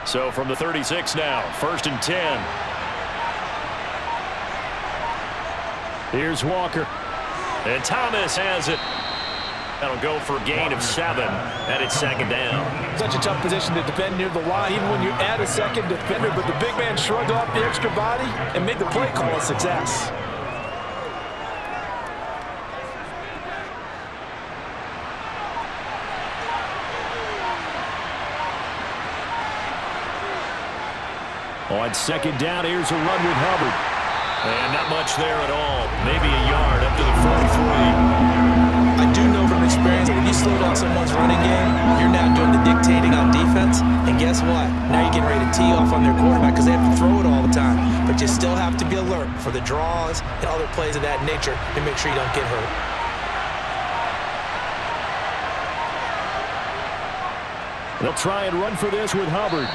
So from the 36 now, 1st and 10. Here's Walker. And Thomas has it. That'll go for a gain of 7, and it's 2nd down. Such a tough position to defend near the line, even when you add a second defender, but the big man shrugged off the extra body and made the play call a success. On 2nd down, here's a run with Hubbard. And not much there at all. Maybe a yard up to the 43. I do know from experience that when you slow down someone's running game, you're now doing the dictating on defense. And guess what? Now you're getting ready to tee off on their quarterback because they have to throw it all the time. But you still have to be alert for the draws and other plays of that nature to make sure you don't get hurt. They'll try and run for this with Hubbard.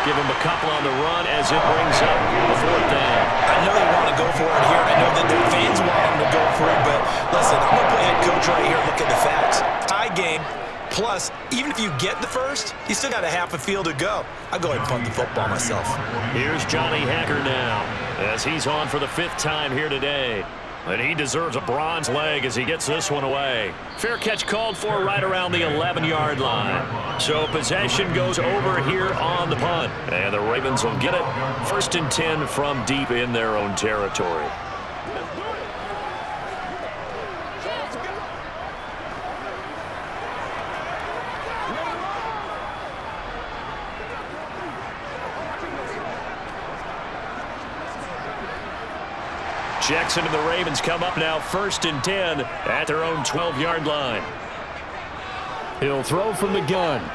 Give him a couple on the run as it brings up the 4th down. I know they want to go for it here. I know that their fans want them to go for it, but listen, I'm going to play head coach right here and look at the facts. Tie game, plus, even if you get the first, you still got a half a field to go. I'll go ahead and punt the football myself. Here's Johnny Hacker now as he's on for the 5th time here today. And he deserves a bronze leg as he gets this one away. Fair catch called for right around the 11-yard line. So possession goes over here on the punt. And the Ravens will get it. 1st and 10 from deep in their own territory. Jackson and the Ravens come up now 1st and 10 at their own 12-yard line. He'll throw from the gun.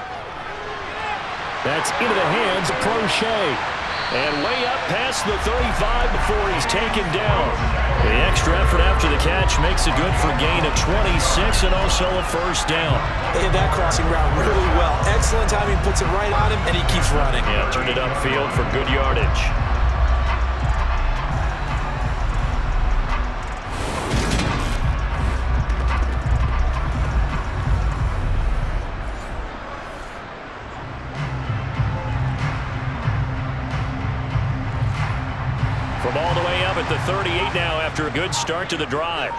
That's into the hands of Crochet. And way up past the 35 before he's taken down. The extra effort after the catch makes it good for a gain of 26 and also a 1st down. They hit that crossing route really well. Excellent timing, puts it right on him, and he keeps running. Yeah, turned it upfield for good yardage. From all the way up at the 38 now after a good start to the drive.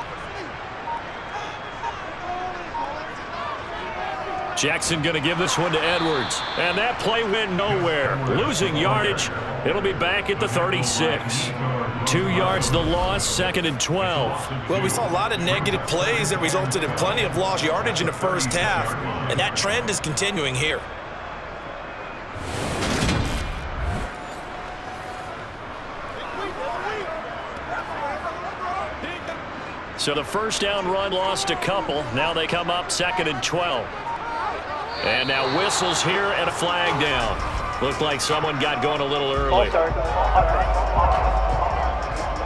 Jackson going to give this one to Edwards. And that play went nowhere. Losing yardage. It'll be back at the 36. 2 yards the loss, 2nd and 12. Well, we saw a lot of negative plays that resulted in plenty of lost yardage in the first half. And that trend is continuing here. So the 1st down run lost a couple. Now they come up 2nd and 12. And now whistles here and a flag down. Looked like someone got going a little early.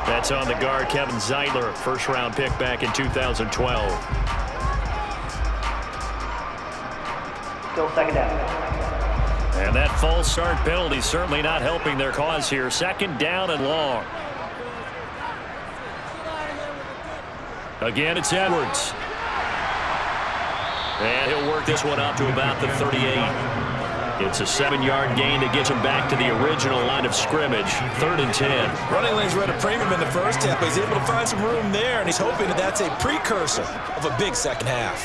That's on the guard, Kevin Zeitler, 1st-round pick back in 2012. Still 2nd down. And that false start penalty certainly not helping their cause here. 2nd down and long. Again, it's Edwards. And he'll work this one out to about the 38. It's a 7-yard gain that gets him back to the original line of scrimmage. 3rd and 10. Running lanes were at a premium in the first half, but he's able to find some room there, and he's hoping that that's a precursor of a big second half.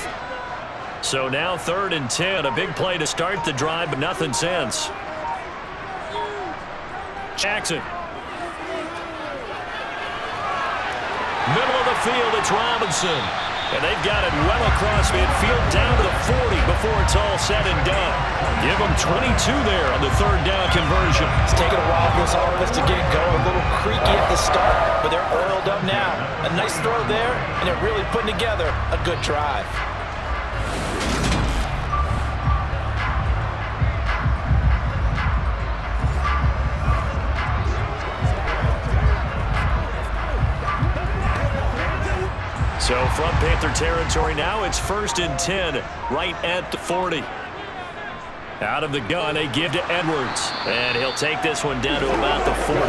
So now 3rd and 10. A big play to start the drive, but nothing since. Jackson. Middle of the field, it's Robinson. And they've got it well across midfield down to the 40 before it's all said and done. Give them 22 there on the 3rd down conversion. It's taken a while for this offense to get going. A little creaky at the start, but they're oiled up now. A nice throw there, and they're really putting together a good drive. So from Panther territory now, it's 1st and 10, right at the 40. Out of the gun, they give to Edwards. And he'll take this one down to about the 40.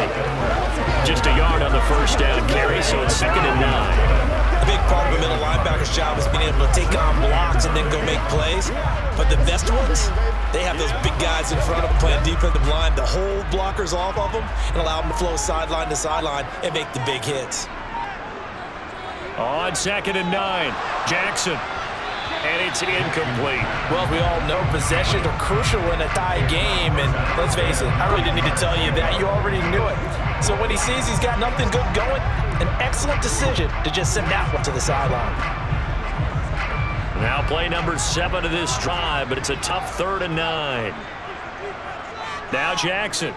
Just a yard on the 1st down carry, so it's 2nd and 9. A big part of a middle linebacker's job is being able to take on blocks and then go make plays. But the best ones, they have those big guys in front of them playing defensive line to hold blockers off of them and allow them to flow sideline to sideline and make the big hits. On 2nd and 9, Jackson. And it's incomplete. Well, we all know possessions are crucial in a tie game, and let's face it, I really didn't need to tell you that. You already knew it. So when he sees he's got nothing good going, an excellent decision to just send that one to the sideline. Now play number 7 of this drive, but it's a tough 3rd and 9. Now Jackson.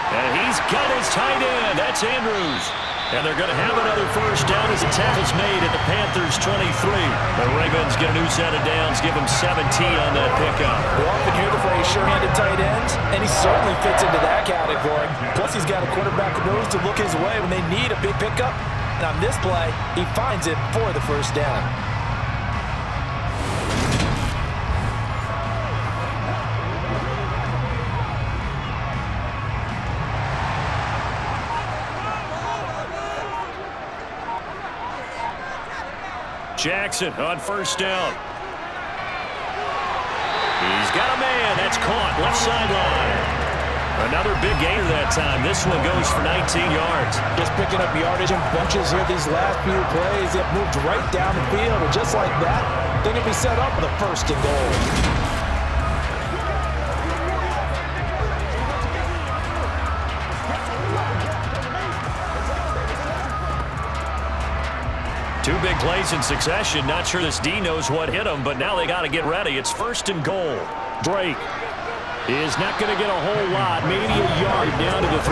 And he's got his tight end. That's Andrews. And they're going to have another 1st down as the tackle's made at the Panthers' 23. The Ravens get a new set of downs, give them 17 on that pickup. We often hear the phrase sure-handed tight ends, and he certainly fits into that category. Plus, he's got a quarterback who knows to look his way when they need a big pickup. And on this play, he finds it for the 1st down. Jackson on 1st down. He's got a man. That's caught. Left sideline. Another big gainer that time. This one goes for 19 yards. Just picking up yardage in bunches here these last few plays. They've moved right down the field. And just like that, they're going to be set up for the 1st and goal. Two big plays in succession. Not sure this D knows what hit him, but now they got to get ready. It's 1st and goal. Drake is not going to get a whole lot, maybe a yard down to the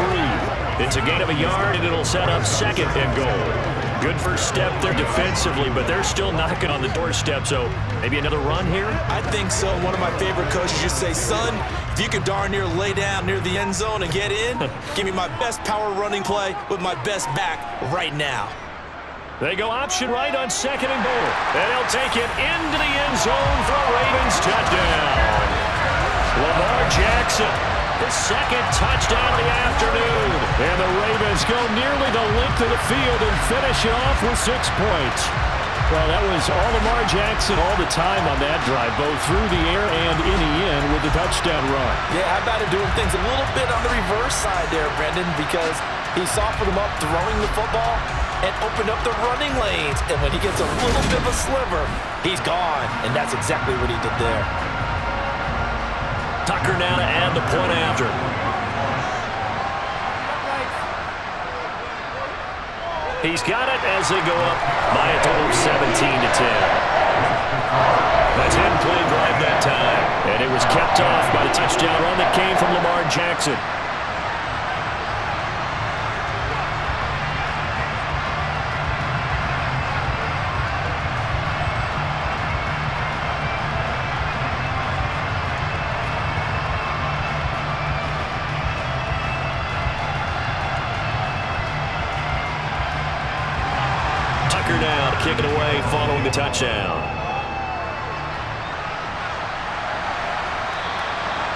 3. It's a gain of a yard, and it'll set up 2nd and goal. Good first step there defensively, but they're still knocking on the doorstep, so maybe another run here? I think so. One of my favorite coaches used to say, son, if you could darn near lay down near the end zone and get in, give me my best power running play with my best back right now. They go option right on 2nd and goal. And they'll take it into the end zone for a Ravens touchdown. Lamar Jackson, his 2nd touchdown of the afternoon. And the Ravens go nearly the length of the field and finish it off with 6 points. Well, that was all Lamar Jackson all the time on that drive, both through the air and in the end with the touchdown run. Yeah, how about him doing things a little bit on the reverse side there, Brendan, because he softened them up throwing the football and opened up the running lanes. And when he gets a little bit of a sliver, he's gone. And that's exactly what he did there. Tucker now to add the point after. He's got it as they go up by a total of 17-10. A 10-play drive that time. And it was kept off by the touchdown run that came from Lamar Jackson. Now to kick it away following the touchdown.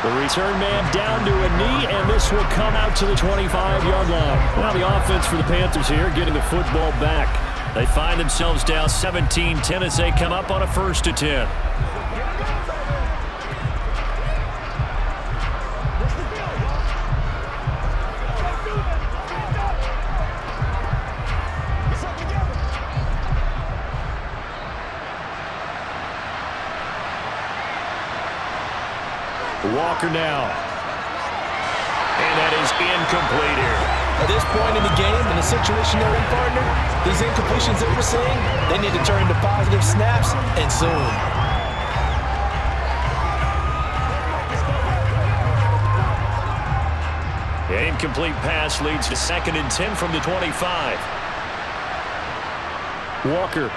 The return man down to a knee, and this will come out to the 25-yard line. Now the offense for the Panthers here getting the football back. They find themselves down 17-10 as they come up on a 1st and 10. Walker now. And that is incomplete here. At this point in the game, in the situation they're in, partner, these incompletions that we're seeing, they need to turn into positive snaps, and soon. The incomplete pass leads to 2nd and 10 from the 25. Walker.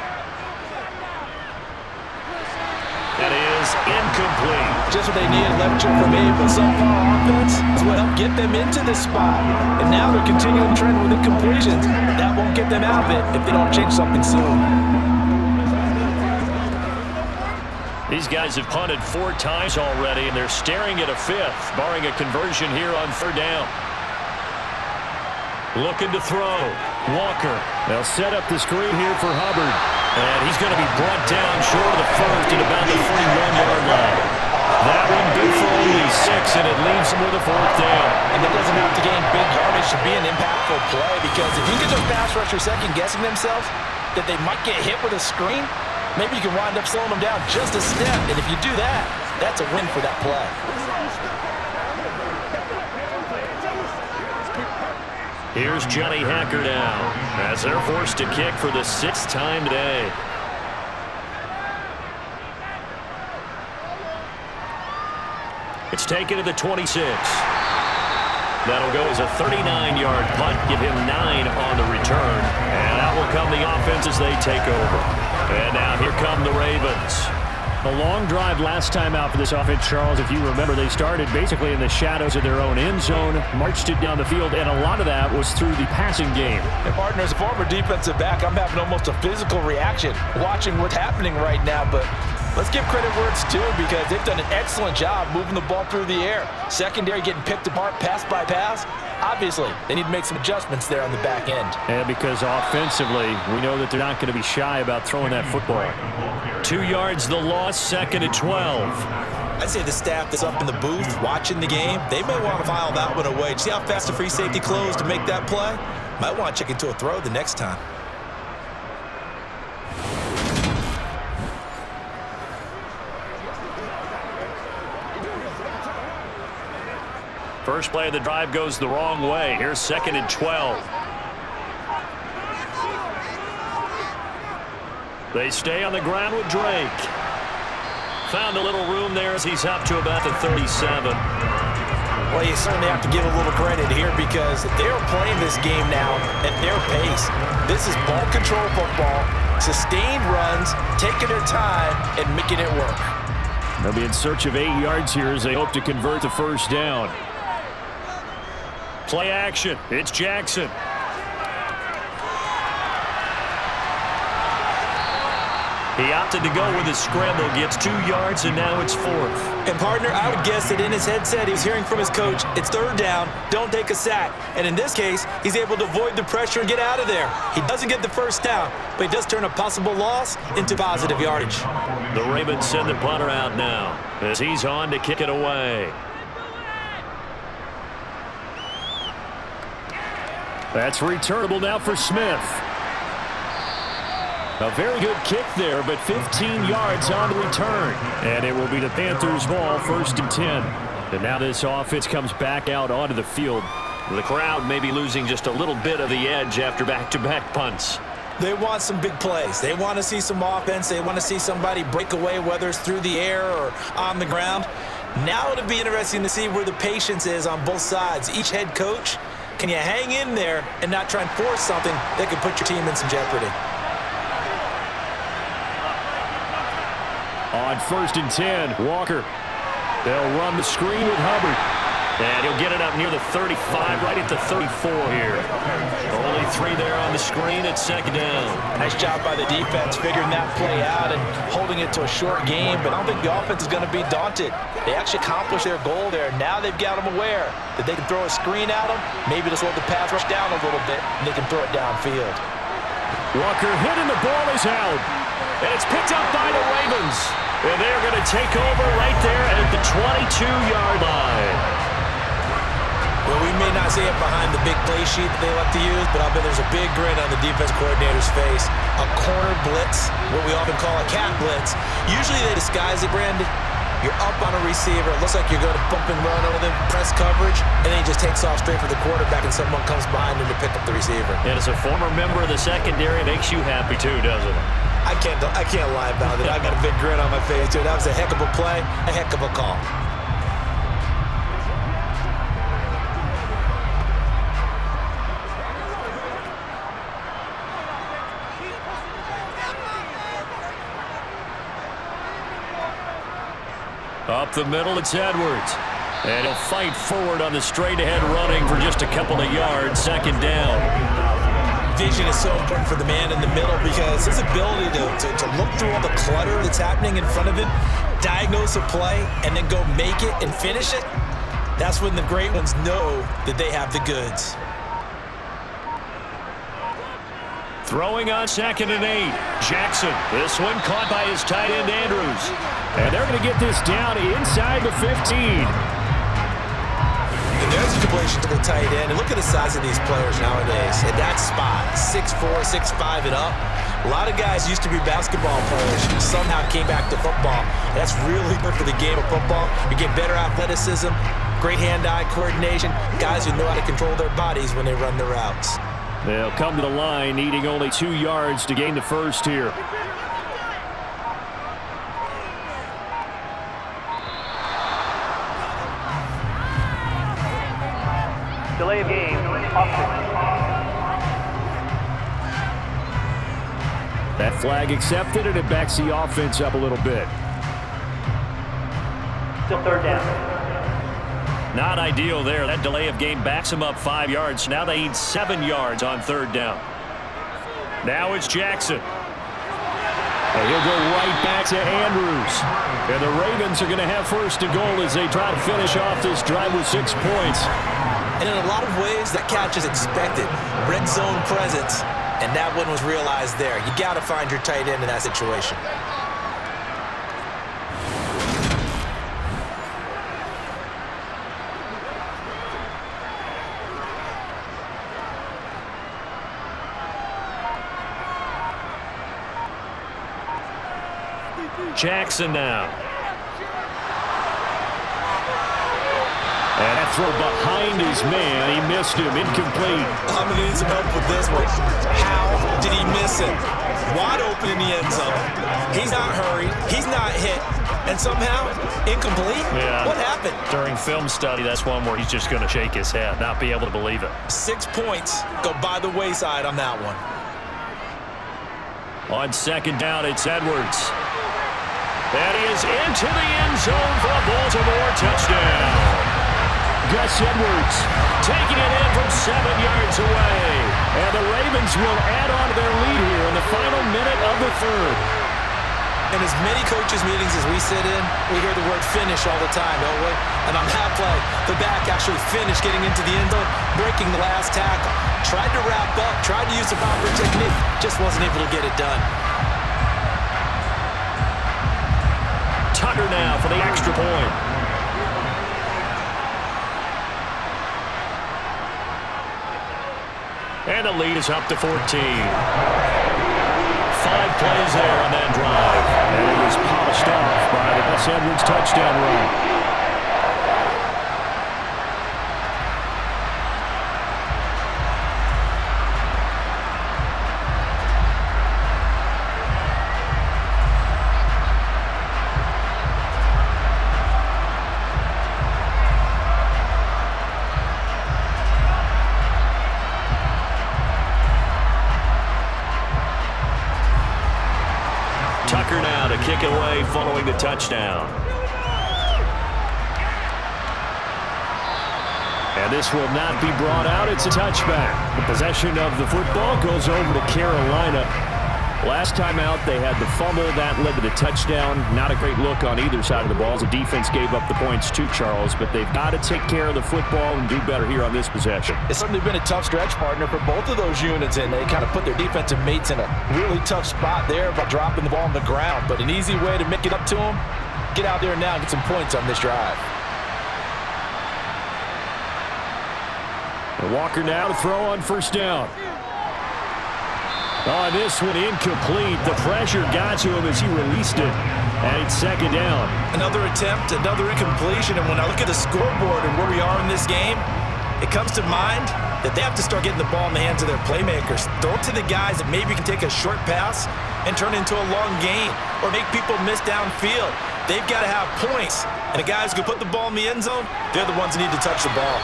That is incomplete. Just what they needed, left check from me, but subpar offense is what helped get them into this spot. And now they're continuing the trend with incompletions. That won't get them out of it if they don't change something soon. These guys have punted 4 times already, and they're staring at a 5th, barring a conversion here on 3rd down. Looking to throw. Walker. They'll set up the screen here for Hubbard. And he's going to be brought down short of the 1st at about the 41-yard line. That one good for only 6, and it leaves him with a 4th down. And that doesn't have to gain big yardage to be an impactful play, because if you get those pass rushers second-guessing themselves that they might get hit with a screen, maybe you can wind up slowing them down just a step. And if you do that, that's a win for that play. Here's Johnny Hacker now, as they're forced to kick for the 6th time today. It's taken to the 26. That'll go as a 39-yard punt, give him 9 on the return. And out will come the offense as they take over. And now here come the Ravens. A long drive last time out for this offense, Charles. If you remember, they started basically in the shadows of their own end zone, marched it down the field, and a lot of that was through the passing game. And partner, as a former defensive back, I'm having almost a physical reaction watching what's happening right now. But let's give credit where it's due, because they've done an excellent job moving the ball through the air. Secondary getting picked apart pass by pass. Obviously, they need to make some adjustments there on the back end. And because offensively, we know that they're not going to be shy about throwing that football. 2 yards the loss, 2nd and 12. I'd say the staff that's up in the booth watching the game, they may want to file that one away. See how fast the free safety closed to make that play? Might want to check into a throw the next time. First play of the drive goes the wrong way. Here's 2nd and 12. They stay on the ground with Drake. Found a little room there as he's up to about the 37. Well, you certainly have to give a little credit here, because they're playing this game now at their pace. This is ball control football, sustained runs, taking their time, and making it work. They'll be in search of 8 yards here as they hope to convert the 1st down. Play action. It's Jackson. He opted to go with his scramble, gets 2 yards, and now it's 4th. And partner, I would guess that in his headset, he was hearing from his coach, it's 3rd down, don't take a sack. And in this case, he's able to avoid the pressure and get out of there. He doesn't get the 1st down, but he does turn a possible loss into positive yardage. The Ravens send the punter out now as he's on to kick it away. That's returnable now for Smith. A very good kick there, but 15 yards on the return. And it will be the Panthers' ball, 1st and 10. And now this offense comes back out onto the field. The crowd may be losing just a little bit of the edge after back-to-back punts. They want some big plays. They want to see some offense. They want to see somebody break away, whether it's through the air or on the ground. Now it'll be interesting to see where the patience is on both sides. Each head coach, can you hang in there and not try and force something that could put your team in some jeopardy? On 1st and 10, Walker. They'll run the screen with Hubbard. And he'll get it up near the 35, right at the 34 here. Only 3 there on the screen at 2nd down. Nice job by the defense figuring that play out and holding it to a short game, but I don't think the offense is going to be daunted. They actually accomplished their goal there. Now they've got them aware that they can throw a screen at them, maybe to slow the pass rush down a little bit, and they can throw it downfield. Walker hit and the ball is out. And it's picked up by the Ravens. And they're going to take over right there at the 22-yard line. Well, we may not see it behind the big play sheet that they like to use, but I'll bet there's a big grin on the defense coordinator's face. A corner blitz, what we often call a cat blitz. Usually they disguise it, Brandon, You're up on a receiver. It looks like you're going to bump and run over them, press coverage, and then he just takes off straight for the quarterback, and someone comes behind him to pick up the receiver. And as a former member of the secondary, it makes you happy too, doesn't it? I can't lie about it. I got a big grin on my face, too. That was a heck of a play, a heck of a call. Up the middle, it's Edwards. And he'll fight forward on the straight-ahead running for just a couple of yards, second down. Vision is so important for the man in the middle because his ability to look through all the clutter that's happening in front of him, diagnose a play, and then go make it and finish it, that's when the great ones know that they have the goods. Throwing on 2nd and 8. Jackson. This one caught by his tight end, Andrews. And they're going to get this down inside the 15. And there's a completion to the tight end. And look at the size of these players nowadays. At that spot, 6'4", 6'5", and up. A lot of guys used to be basketball players who somehow came back to football. That's really good for the game of football. You get better athleticism, great hand-eye coordination, guys who know how to control their bodies when they run their routes. They'll come to the line, needing only 2 yards to gain the first here. Delay of game, offense. That flag accepted, and it backs the offense up a little bit. Still third down. Not ideal there. That delay of game backs him up 5 yards. Now they need 7 yards on third down. Now it's Jackson. And he'll go right back to Andrews. And the Ravens are going to have first and goal as they try to finish off this drive with 6 points. And in a lot of ways, that catch is expected. Red zone presence. And that one was realized there. You got to find your tight end in that situation. Jackson now. And that throw behind his man. He missed him. Incomplete. I'm going to need some help with this one. How did he miss it? Wide open in the end zone. He's not hurried. He's not hit. And somehow, incomplete? Yeah. What happened? During film study, that's one where he's just going to shake his head, not be able to believe it. 6 points go by the wayside on that one. On second down, it's Edwards. And he is into the end zone for a Baltimore touchdown. Gus Edwards taking it in from 7 yards away. And the Ravens will add on to their lead here in the final minute of the third. In as many coaches' meetings as we sit in, we hear the word finish all the time, don't we? And on that play, the back actually finished getting into the end zone, breaking the last tackle. Tried to wrap up, tried to use the proper technique, just wasn't able to get it done. Tucker now for the extra point. And the lead is up to 14. 5 plays there on that drive. And it was polished off by the Gus Edwards touchdown run. Tucker now to kick it away following the touchdown. And this will not be brought out. It's a touchback. The possession of the football goes over to Carolina. Last time out, they had the fumble. That led to the touchdown. Not a great look on either side of the ball. The defense gave up the points to Charles, but they've got to take care of the football and do better here on this possession. It's certainly been a tough stretch, partner, for both of those units, and they kind of put their defensive mates in a really tough spot there by dropping the ball on the ground. But an easy way to make it up to them, get out there now and get some points on this drive. Walker now to throw on first down. Oh, this one incomplete. The pressure got to him as he released it. And it's second down. Another attempt, another incompletion, and when I look at the scoreboard and where we are in this game, it comes to mind that they have to start getting the ball in the hands of their playmakers. Throw it to the guys that maybe can take a short pass and turn it into a long gain or make people miss downfield. They've got to have points, and the guys who put the ball in the end zone, they're the ones who need to touch the ball.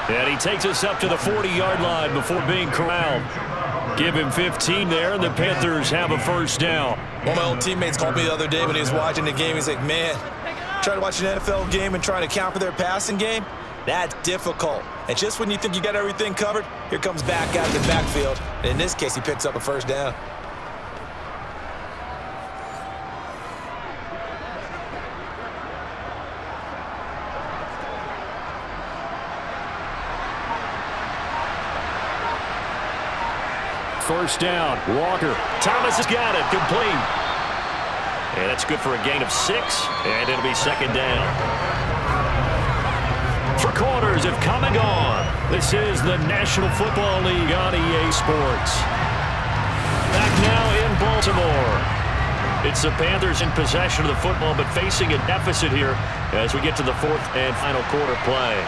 And he takes us up to the 40-yard line before being corralled. Give him 15 there, and the Panthers have a first down. One of my old teammates called me the other day when he was watching the game. He's like, man, trying to watch an NFL game and trying to counter their passing game, that's difficult. And just when you think you got everything covered, here comes back out of the backfield. And in this case, he picks up a first down. First down, Walker. Thomas has got it, complete. And that's good for a gain of 6, and it'll be second down. For quarters have come and gone. This is the National Football League on EA Sports. Back now in Baltimore. It's the Panthers in possession of the football, but facing a deficit here as we get to the fourth and final quarter play.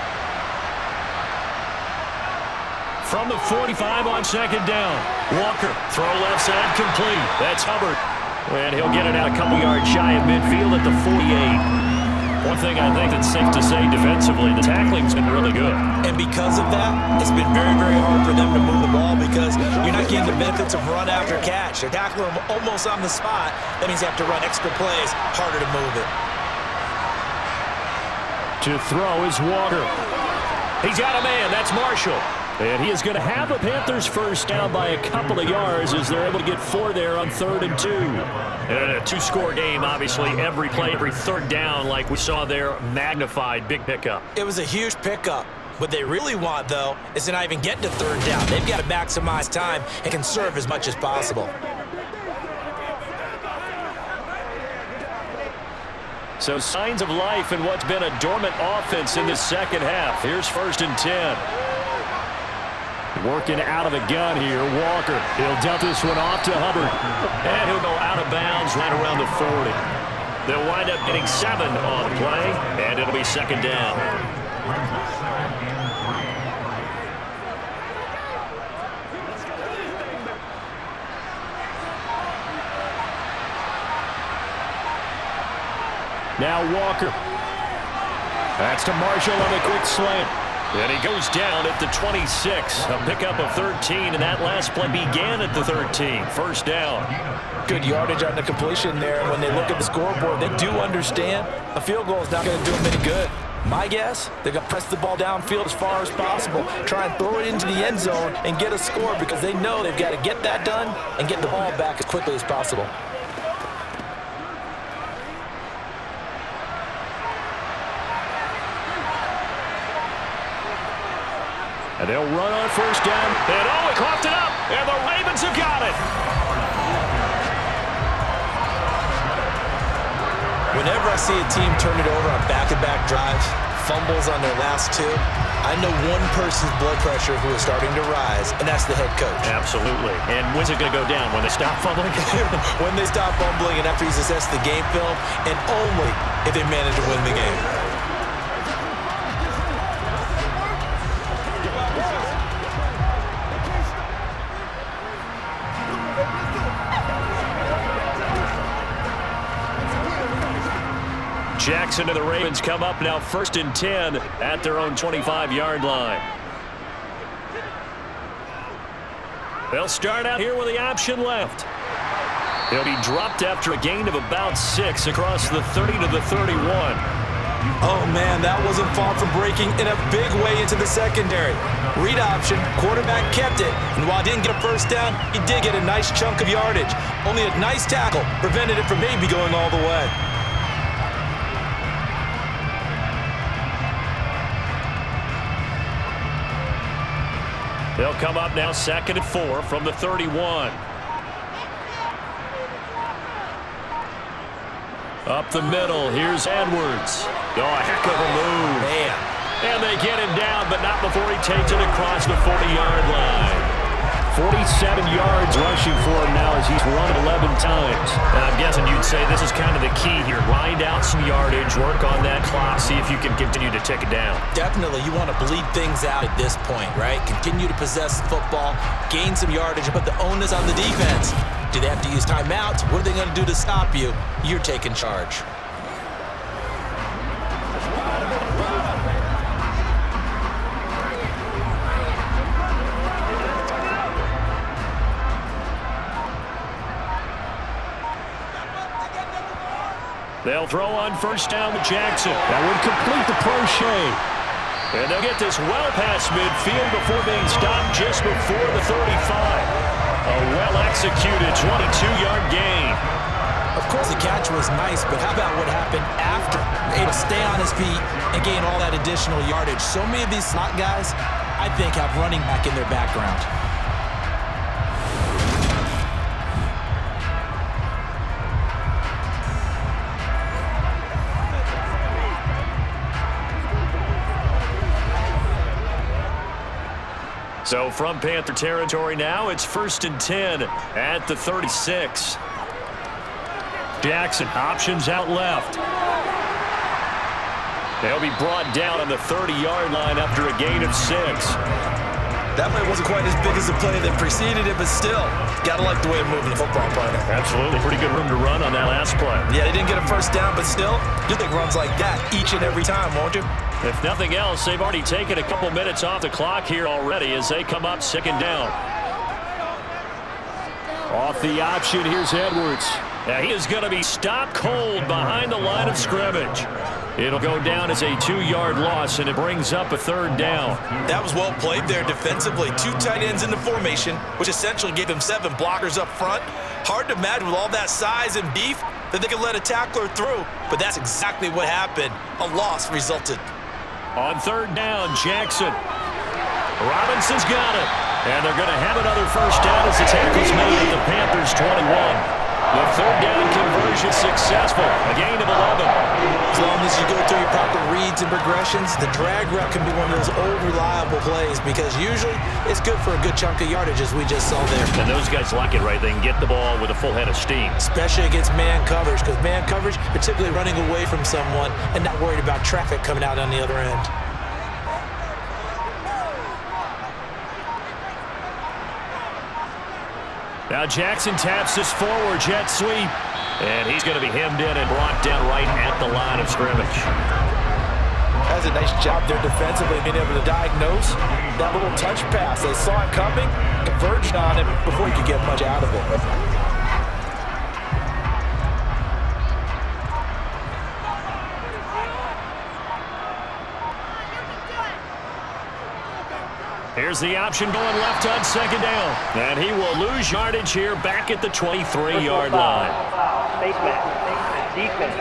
From the 45 on second down. Walker, throw left side, complete. That's Hubbard. And he'll get it out a couple yards shy of midfield at the 48. One thing I think that's safe to say defensively, the tackling's been really good. And because of that, it's been very, very hard for them to move the ball because you're not getting the benefits of run after catch. They're tackling them almost on the spot. That means you have to run extra plays, harder to move it. To throw is Walker. He's got a man. That's Marshall. And he is going to have the Panthers first down by a couple of yards as they're able to get 4 there on 3rd and 2. And a 2-score game, obviously, every play, every third down, like we saw there, magnified, big pickup. It was a huge pickup. What they really want, though, is to not even get to 3rd down. They've got to maximize time and conserve as much as possible. So signs of life in what's been a dormant offense in the second half. Here's 1st and 10. Working out of the gun here, Walker. He'll dump this one off to Hubbard. And he'll go out of bounds right around the 40. They'll wind up getting 7 on the play, and it'll be second down. Now Walker. That's to Marshall on the quick slant. And he goes down at the 26. A pickup of 13, and that last play began at the 13. First down. Good yardage on the completion there. When they look at the scoreboard, they do understand a field goal is not going to do them any good. My guess, they're going to press the ball downfield as far as possible, try and throw it into the end zone and get a score because they know they've got to get that done and get the ball back as quickly as possible. And they'll run on first down. And he coughed it up. And the Ravens have got it. Whenever I see a team turn it over on back-to-back drives, fumbles on their last 2, I know one person's blood pressure who is starting to rise, and that's the head coach. Absolutely. And when's it going to go down? When they stop fumbling? When they stop fumbling and after he's assessed the game film, and only if they manage to win the game. Jackson and the Ravens come up now 1st and 10 at their own 25-yard line. They'll start out here with the option left. He'll be dropped after a gain of about 6 across the 30 to the 31. Oh, man, that wasn't far from breaking in a big way into the secondary. Read option, quarterback kept it, and while he didn't get a first down, he did get a nice chunk of yardage. Only a nice tackle prevented it from maybe going all the way. They'll come up now 2nd and 4 from the 31. Up the middle, here's Edwards. Oh, a heck of a move. Man. And they get him down, but not before he takes it across the 40-yard line. 47 yards rushing for him now as he's run 11 times. And I'm guessing you'd say this is kind of the key here. Grind out some yardage, work on that clock, see if you can continue to tick it down. Definitely, you want to bleed things out at this point, right? Continue to possess the football, gain some yardage, and put the onus on the defense. Do they have to use timeouts? What are they going to do to stop you? You're taking charge. They'll throw on first down to Jackson. That would complete the crochet. And they'll get this well past midfield before being stopped just before the 35. A well-executed 22-yard gain. Of course, the catch was nice, but how about what happened after? Able to stay on his feet and gain all that additional yardage. So many of these slot guys, I think, have running back in their background. So from Panther territory now, it's 1st and 10 at the 36. Jackson, options out left. They'll be brought down on the 30-yard line after a gain of 6. That play wasn't quite as big as the play that preceded it, but still, gotta like the way of moving the football, partner. Absolutely. Pretty good room to run on that last play. Yeah, they didn't get a first down, but still, you'll think runs like that each and every time, won't you? If nothing else, they've already taken a couple minutes off the clock here already as they come up 2nd down. Off the option, here's Edwards. Now he is going to be stopped cold behind the line of scrimmage. It'll go down as a 2-yard loss, and it brings up a 3rd down. That was well played there defensively. 2 tight ends in the formation, which essentially gave them 7 blockers up front. Hard to imagine with all that size and beef that they could let a tackler through, but that's exactly what happened. A loss resulted. On 3rd down, Jackson. Robinson's got it. And they're going to have another first down as the tackle's made at the Panthers' 21. The 3rd down conversion successful. A gain of 11. As long as you go through your proper reads and progressions, the drag route can be one of those old reliable plays because usually it's good for a good chunk of yardage as we just saw there. And those guys like it, right? They can get the ball with a full head of steam. Especially against man coverage because man coverage, you're typically running away from someone and not worried about traffic coming out on the other end. Now Jackson taps this forward jet sweep. And he's going to be hemmed in and brought down right at the line of scrimmage. That's a nice job there defensively, being able to diagnose that little touch pass. They saw it coming, converged on it before he could get much out of it. Here's the option going left on 2nd down. And he will lose yardage here back at the 23-yard line. Face mask. Defense.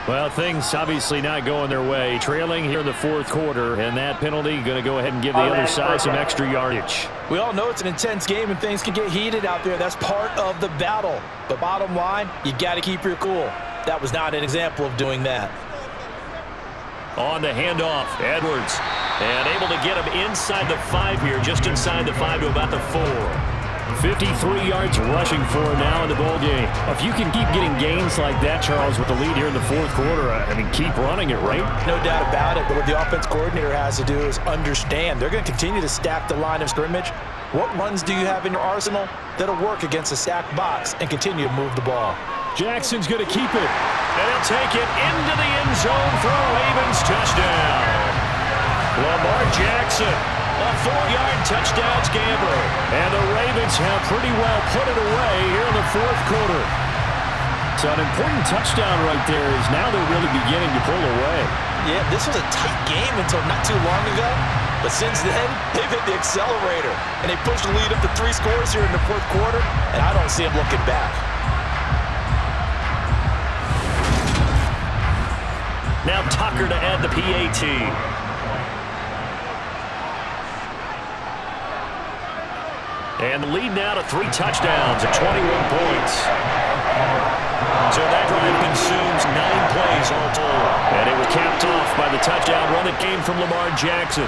Well, things obviously not going their way. Trailing here in the 4th quarter, and that penalty going to go ahead and give the other side some extra yardage. We all know it's an intense game and things can get heated out there. That's part of the battle. But bottom line, you got to keep your cool. That was not an example of doing that. On the handoff, Edwards. And able to get him inside the 5 here, just inside the 5 to about the 4. 53 yards rushing for him now in the ball game. If you can keep getting gains like that, Charles, with the lead here in the 4th quarter, I mean, keep running it, right? No doubt about it, but what the offense coordinator has to do is understand. They're going to continue to stack the line of scrimmage. What runs do you have in your arsenal that'll work against a stacked box and continue to move the ball? Jackson's going to keep it. And he'll take it into the end zone for a Ravens touchdown. Lamar Jackson, a 4-yard touchdown scamper. And the Ravens have pretty well put it away here in the 4th quarter. So an important touchdown right there is now they're really beginning to pull away. Yeah, this was a tight game until not too long ago. But since then, they've hit the accelerator. And they pushed the lead up to 3 scores here in the 4th quarter. And I don't see them looking back. Now Tucker to add the PAT. And the lead now to 3 touchdowns at 21 points. So that drive consumes 9 plays all told. And it was capped off by the touchdown run that came from Lamar Jackson.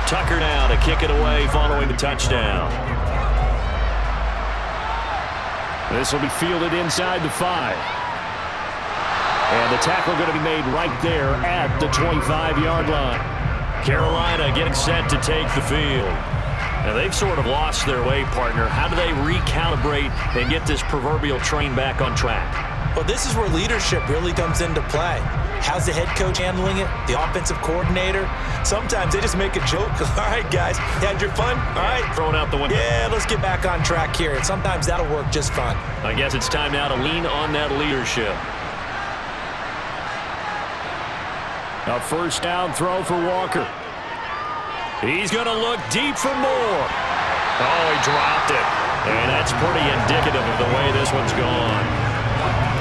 Tucker now to kick it away following the touchdown. This will be fielded inside the 5. And the tackle going to be made right there at the 25-yard line. Carolina getting set to take the field. Now, they've sort of lost their way, partner. How do they recalibrate and get this proverbial train back on track? Well, this is where leadership really comes into play. How's the head coach handling it? The offensive coordinator? Sometimes they just make a joke. All right, guys, you had your fun? All right. Throwing out the window. Yeah, let's get back on track here. And sometimes that'll work just fine. I guess it's time now to lean on that leadership. A first down throw for Walker. He's going to look deep for more. Oh, he dropped it. And that's pretty indicative of the way this one's gone.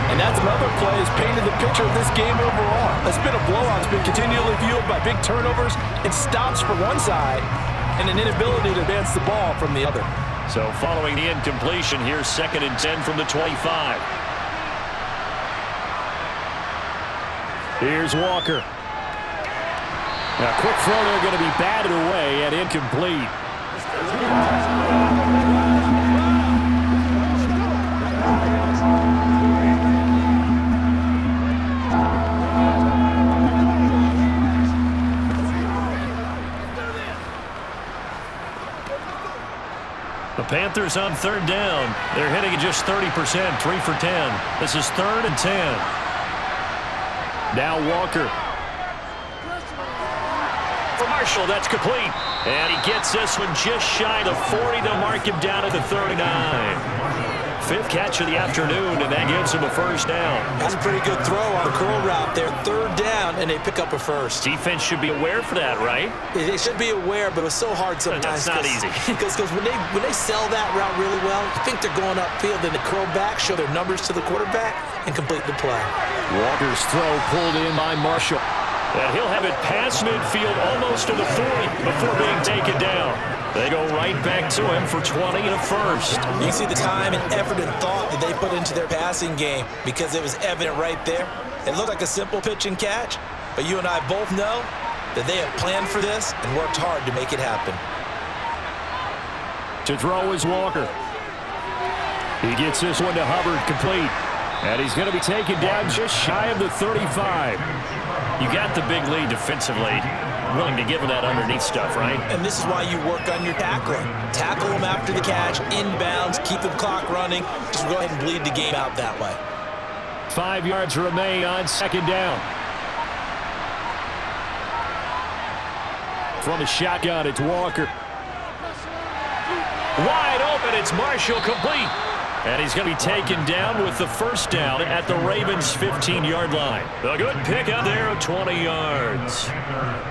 And that's another play that's painted the picture of this game overall. It's been a blowout. It's been continually fueled by big turnovers and stops from one side and an inability to advance the ball from the other. So following the incompletion, here's 2nd and 10 from the 25. Here's Walker. Now, quick throw there going to be batted away and incomplete. The Panthers on 3rd down. They're hitting at just 30%, 3 for 10. This is 3rd and 10. Now Walker. For Marshall, that's complete. And he gets this one just shy of 40 to mark him down at the 39. 5th catch of the afternoon, and that gives him a first down. That's a pretty good throw on a curl route there. 3rd down, and they pick up a first. Defense should be aware for that, right? They should be aware, but it was so hard sometimes. That's not easy. Because when they sell that route really well, you think they're going upfield, and they curl back, show their numbers to the quarterback, and complete the play. Walker's throw pulled in by Marshall. And he'll have it past midfield almost to the 40 before being taken down. They go right back to him for 20 and a first. You can see the time and effort and thought that they put into their passing game because it was evident right there. It looked like a simple pitch and catch, but you and I both know that they have planned for this and worked hard to make it happen. To throw is Walker. He gets this one to Hubbard complete. And he's going to be taken down just shy of the 35. You got the big lead defensively. Willing to give him that underneath stuff, right? And this is why you work on your tackling. Tackle them after the catch, inbounds, keep the clock running. Just go ahead and bleed the game out that way. 5 yards remain on 2nd down. From the shotgun, it's Walker. Wide open, it's Marshall, complete. And he's going to be taken down with the first down at the Ravens' 15-yard line. A good pickup there of 20 yards.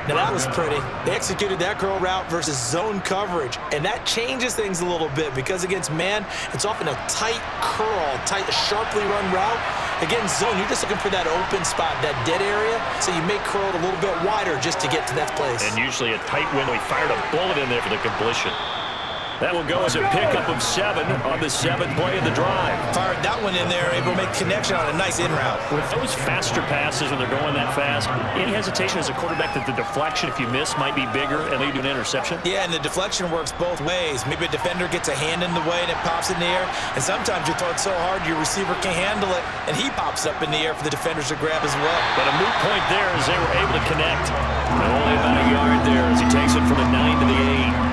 Now that was pretty. They executed that curl route versus zone coverage, and that changes things a little bit because against man, it's often a tight curl, sharply run route. Against zone, you're just looking for that open spot, that dead area, so you make curl it a little bit wider just to get to that place. And usually a tight window. He fired a bullet in there for the completion. That will go as a pickup of 7 on the 7th play of the drive. Fired that one in there, able to make connection on a nice in route. With those faster passes when they're going that fast, any hesitation as a quarterback that the deflection, if you miss, might be bigger and lead to an interception? Yeah, and the deflection works both ways. Maybe a defender gets a hand in the way and it pops in the air, and sometimes you throw it so hard your receiver can't handle it, and he pops up in the air for the defenders to grab as well. But a moot point there as they were able to connect. Only about a yard there as he takes it from the 9 to the 8.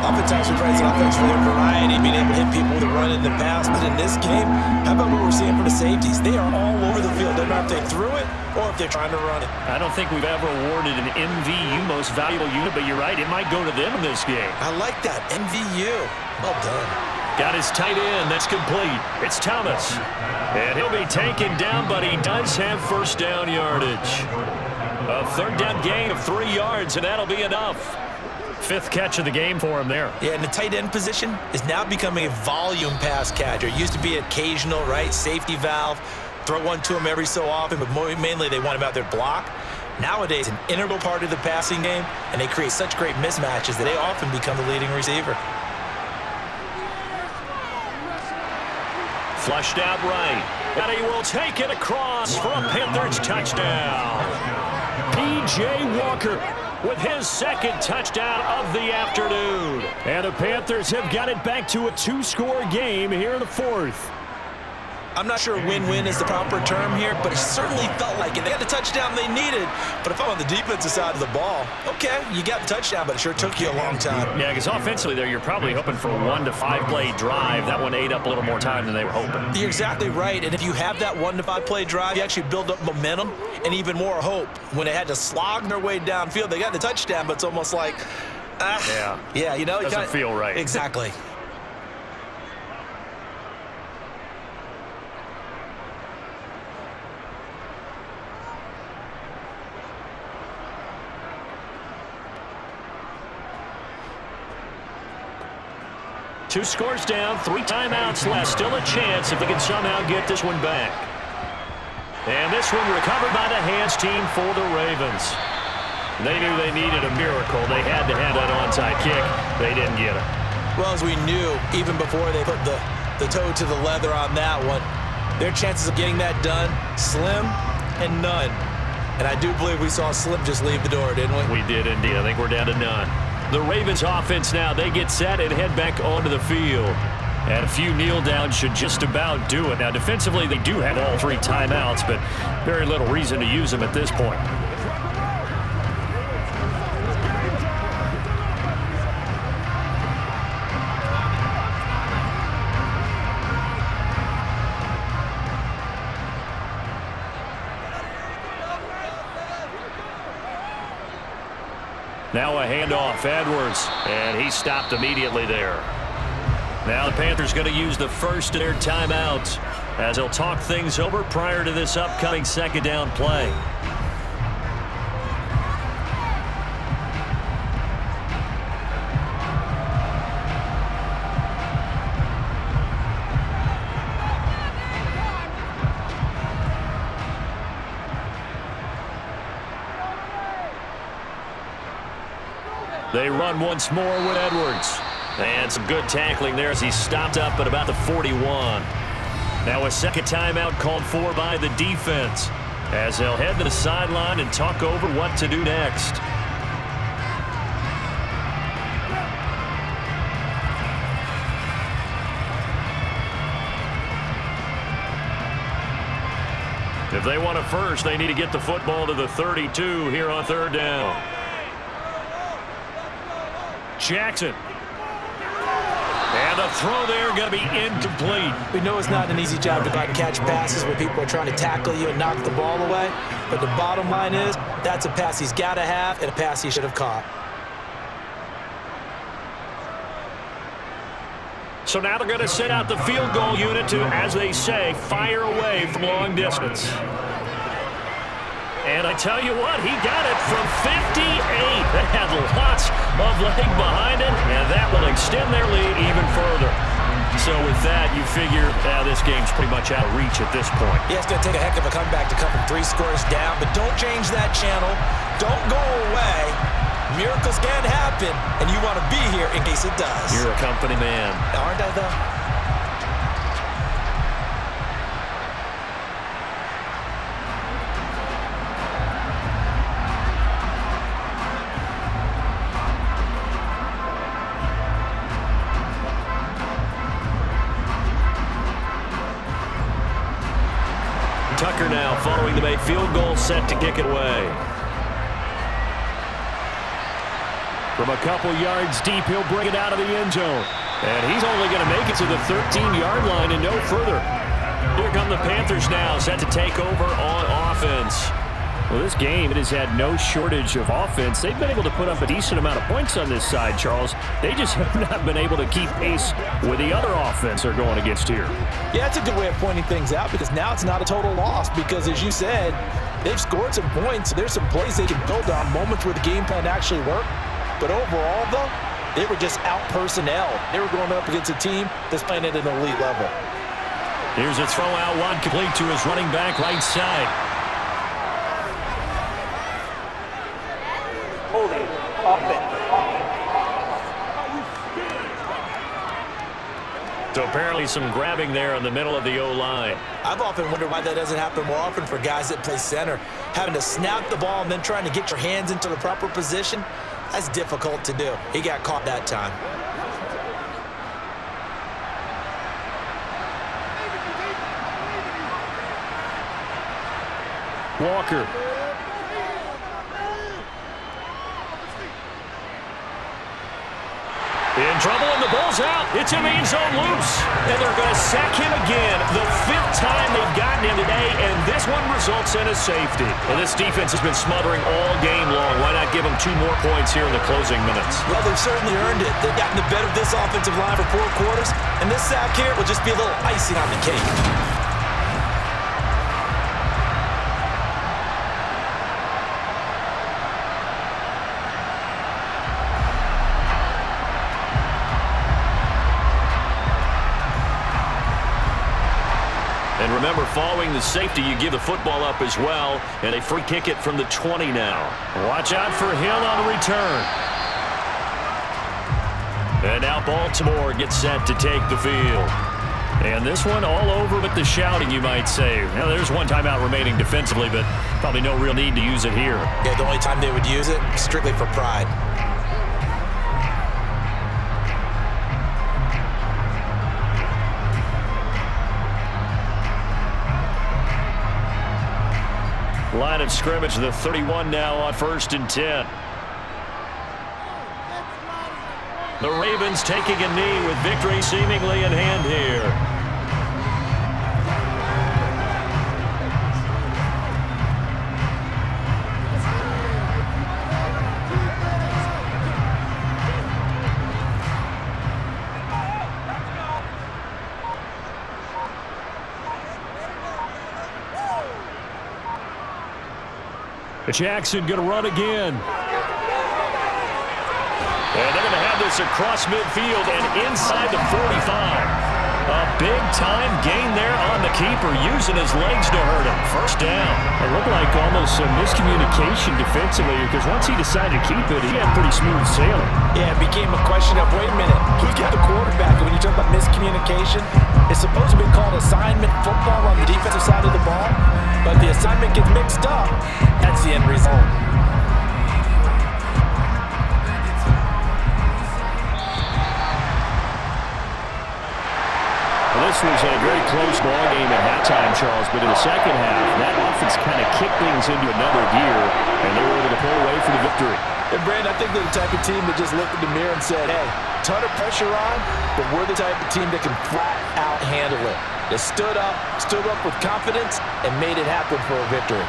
Oftentimes we praise an offense for their variety, being able to hit people with a run in the pass. But in this game, how about what we're seeing for the safeties? They are all over the field. Doesn't matter if they threw it or if they're trying to run it. I don't think we've ever awarded an MVU, most valuable unit, but you're right, it might go to them in this game. I like that. MVU. Well done. Got his tight end. That's complete. It's Thomas. And he'll be taken down, but he does have first down yardage. A 3rd down gain of 3 yards, and that'll be enough. 5th catch of the game for him there. Yeah, and the tight end position is now becoming a volume pass catcher. It used to be occasional, right? Safety valve. Throw one to him every so often, but mainly they want him out there block. Nowadays, an integral part of the passing game, and they create such great mismatches that they often become the leading receiver. Flushed out right. And he will take it across for a Panthers touchdown. P.J. Walker with his second touchdown of the afternoon. And the Panthers have got it back to a 2-score game here in the fourth. I'm not sure win-win is the proper term here, but it certainly felt like it. They got the touchdown they needed, but if I'm on the defensive side of the ball, okay, you got the touchdown, but it sure took you a long time. Yeah, because offensively there, you're probably hoping for a 1 to 5 play drive. That one ate up a little more time than they were hoping. You're exactly right, and if you have that 1 to 5 play drive, you actually build up momentum and even more hope. When they had to slog their way downfield, they got the touchdown, but it's almost like, yeah, you know, it doesn't feel right. Exactly. Two scores down, 3 timeouts left. Still a chance if they can somehow get this one back. And this one recovered by the hands team for the Ravens. They knew they needed a miracle. They had to have that onside kick. They didn't get it. Well, as we knew, even before they put the toe to the leather on that one, their chances of getting that done, slim and none. And I do believe we saw Slim just leave the door, didn't we? We did indeed. I think we're down to none. The Ravens offense now, they get set and head back onto the field. And a few kneel downs should just about do it. Now, defensively, they do have all 3 timeouts, but very little reason to use them at this point. Now a handoff, Edwards, and he stopped immediately there. Now the Panthers going to use the first of their timeouts as they'll talk things over prior to this upcoming second down play. They run once more with Edwards. And some good tackling there as he stopped up at about the 41. Now a second timeout called for by the defense as they'll head to the sideline and talk over what to do next. If they want it first, they need to get the football to the 32 here on third down. Jackson. And the throw there going to be incomplete. We know it's not an easy job to go out and catch passes where people are trying to tackle you and knock the ball away. But the bottom line is that's a pass he's got to have and a pass he should have caught. So now they're going to send out the field goal unit to, as they say, fire away from long distance. And I tell you what, he got it from 58. They had lots of leg behind it, and that will extend their lead even further. So with that, you figure this game's pretty much out of reach at this point. Yeah, it's going to take a heck of a comeback to come from 3 scores down, but don't change that channel. Don't go away. Miracles can happen, and you want to be here in case it does. You're a company man. Aren't I, though? Tucker now following the made field goal, set to kick it away. From a couple yards deep, he'll bring it out of the end zone. And he's only going to make it to the 13-yard line and no further. Here come the Panthers now, set to take over on offense. Well, this game, it has had no shortage of offense. They've been able to put up a decent amount of points on this side, Charles. They just have not been able to keep pace with the other offense they're going against here. Yeah, it's a good way of pointing things out because now it's not a total loss because, as you said, they've scored some points. There's some plays they can build on, moments where the game plan actually worked. But overall, though, they were just out-personnel. They were going up against a team that's playing at an elite level. Here's a throw out, one complete to his running back right side. Holding, offense. So apparently some grabbing there in the middle of the O-line. I've often wondered why that doesn't happen more often for guys that play center. having to snap the ball and then trying to get your hands into the proper position, that's difficult to do. He got caught that time. Walker. In trouble, and the ball's out. It's in the end zone loose. And they're going to sack him again. The 5th time they've gotten him today, and this one results in a safety. And this defense has been smothering all game long. Why not give them 2 more points here in the closing minutes? Well, they've certainly earned it. They've gotten the better of this offensive line for 4 quarters, and this sack here will just be a little icing on the cake. And remember, following the safety, you give the football up as well, and a free kick it from the 20 now. Watch out for Hill on the return. And now Baltimore gets set to take the field. And this one all over with the shouting, you might say. Now, there's one timeout remaining defensively, but probably no real need to use it here. Yeah, the only time they would use it, strictly for pride. Line of scrimmage, the 31 now on 1st and 10. The Ravens taking a knee with victory seemingly in hand here. Jackson going to run again. And they're going to have this across midfield and inside the 45. A big-time gain there on the keeper, using his legs to hurt him. First down. It looked like almost some miscommunication defensively because once he decided to keep it, he had pretty smooth sailing. Yeah, it became a question of, wait a minute, who's got the quarterback? And when you talk about miscommunication, it's supposed to be called assignment football on the defensive side of the ball, but the assignment gets mixed up. That's the end result. This was a very close ball game at halftime, Charles, but in the second half, that offense kind of kicked things into another gear, and they were able to pull away for the victory. And, Brandon, I think they're the type of team that just looked in the mirror and said, hey, ton of pressure on, but we're the type of team that can flat out handle it. They stood up with confidence, and made it happen for a victory.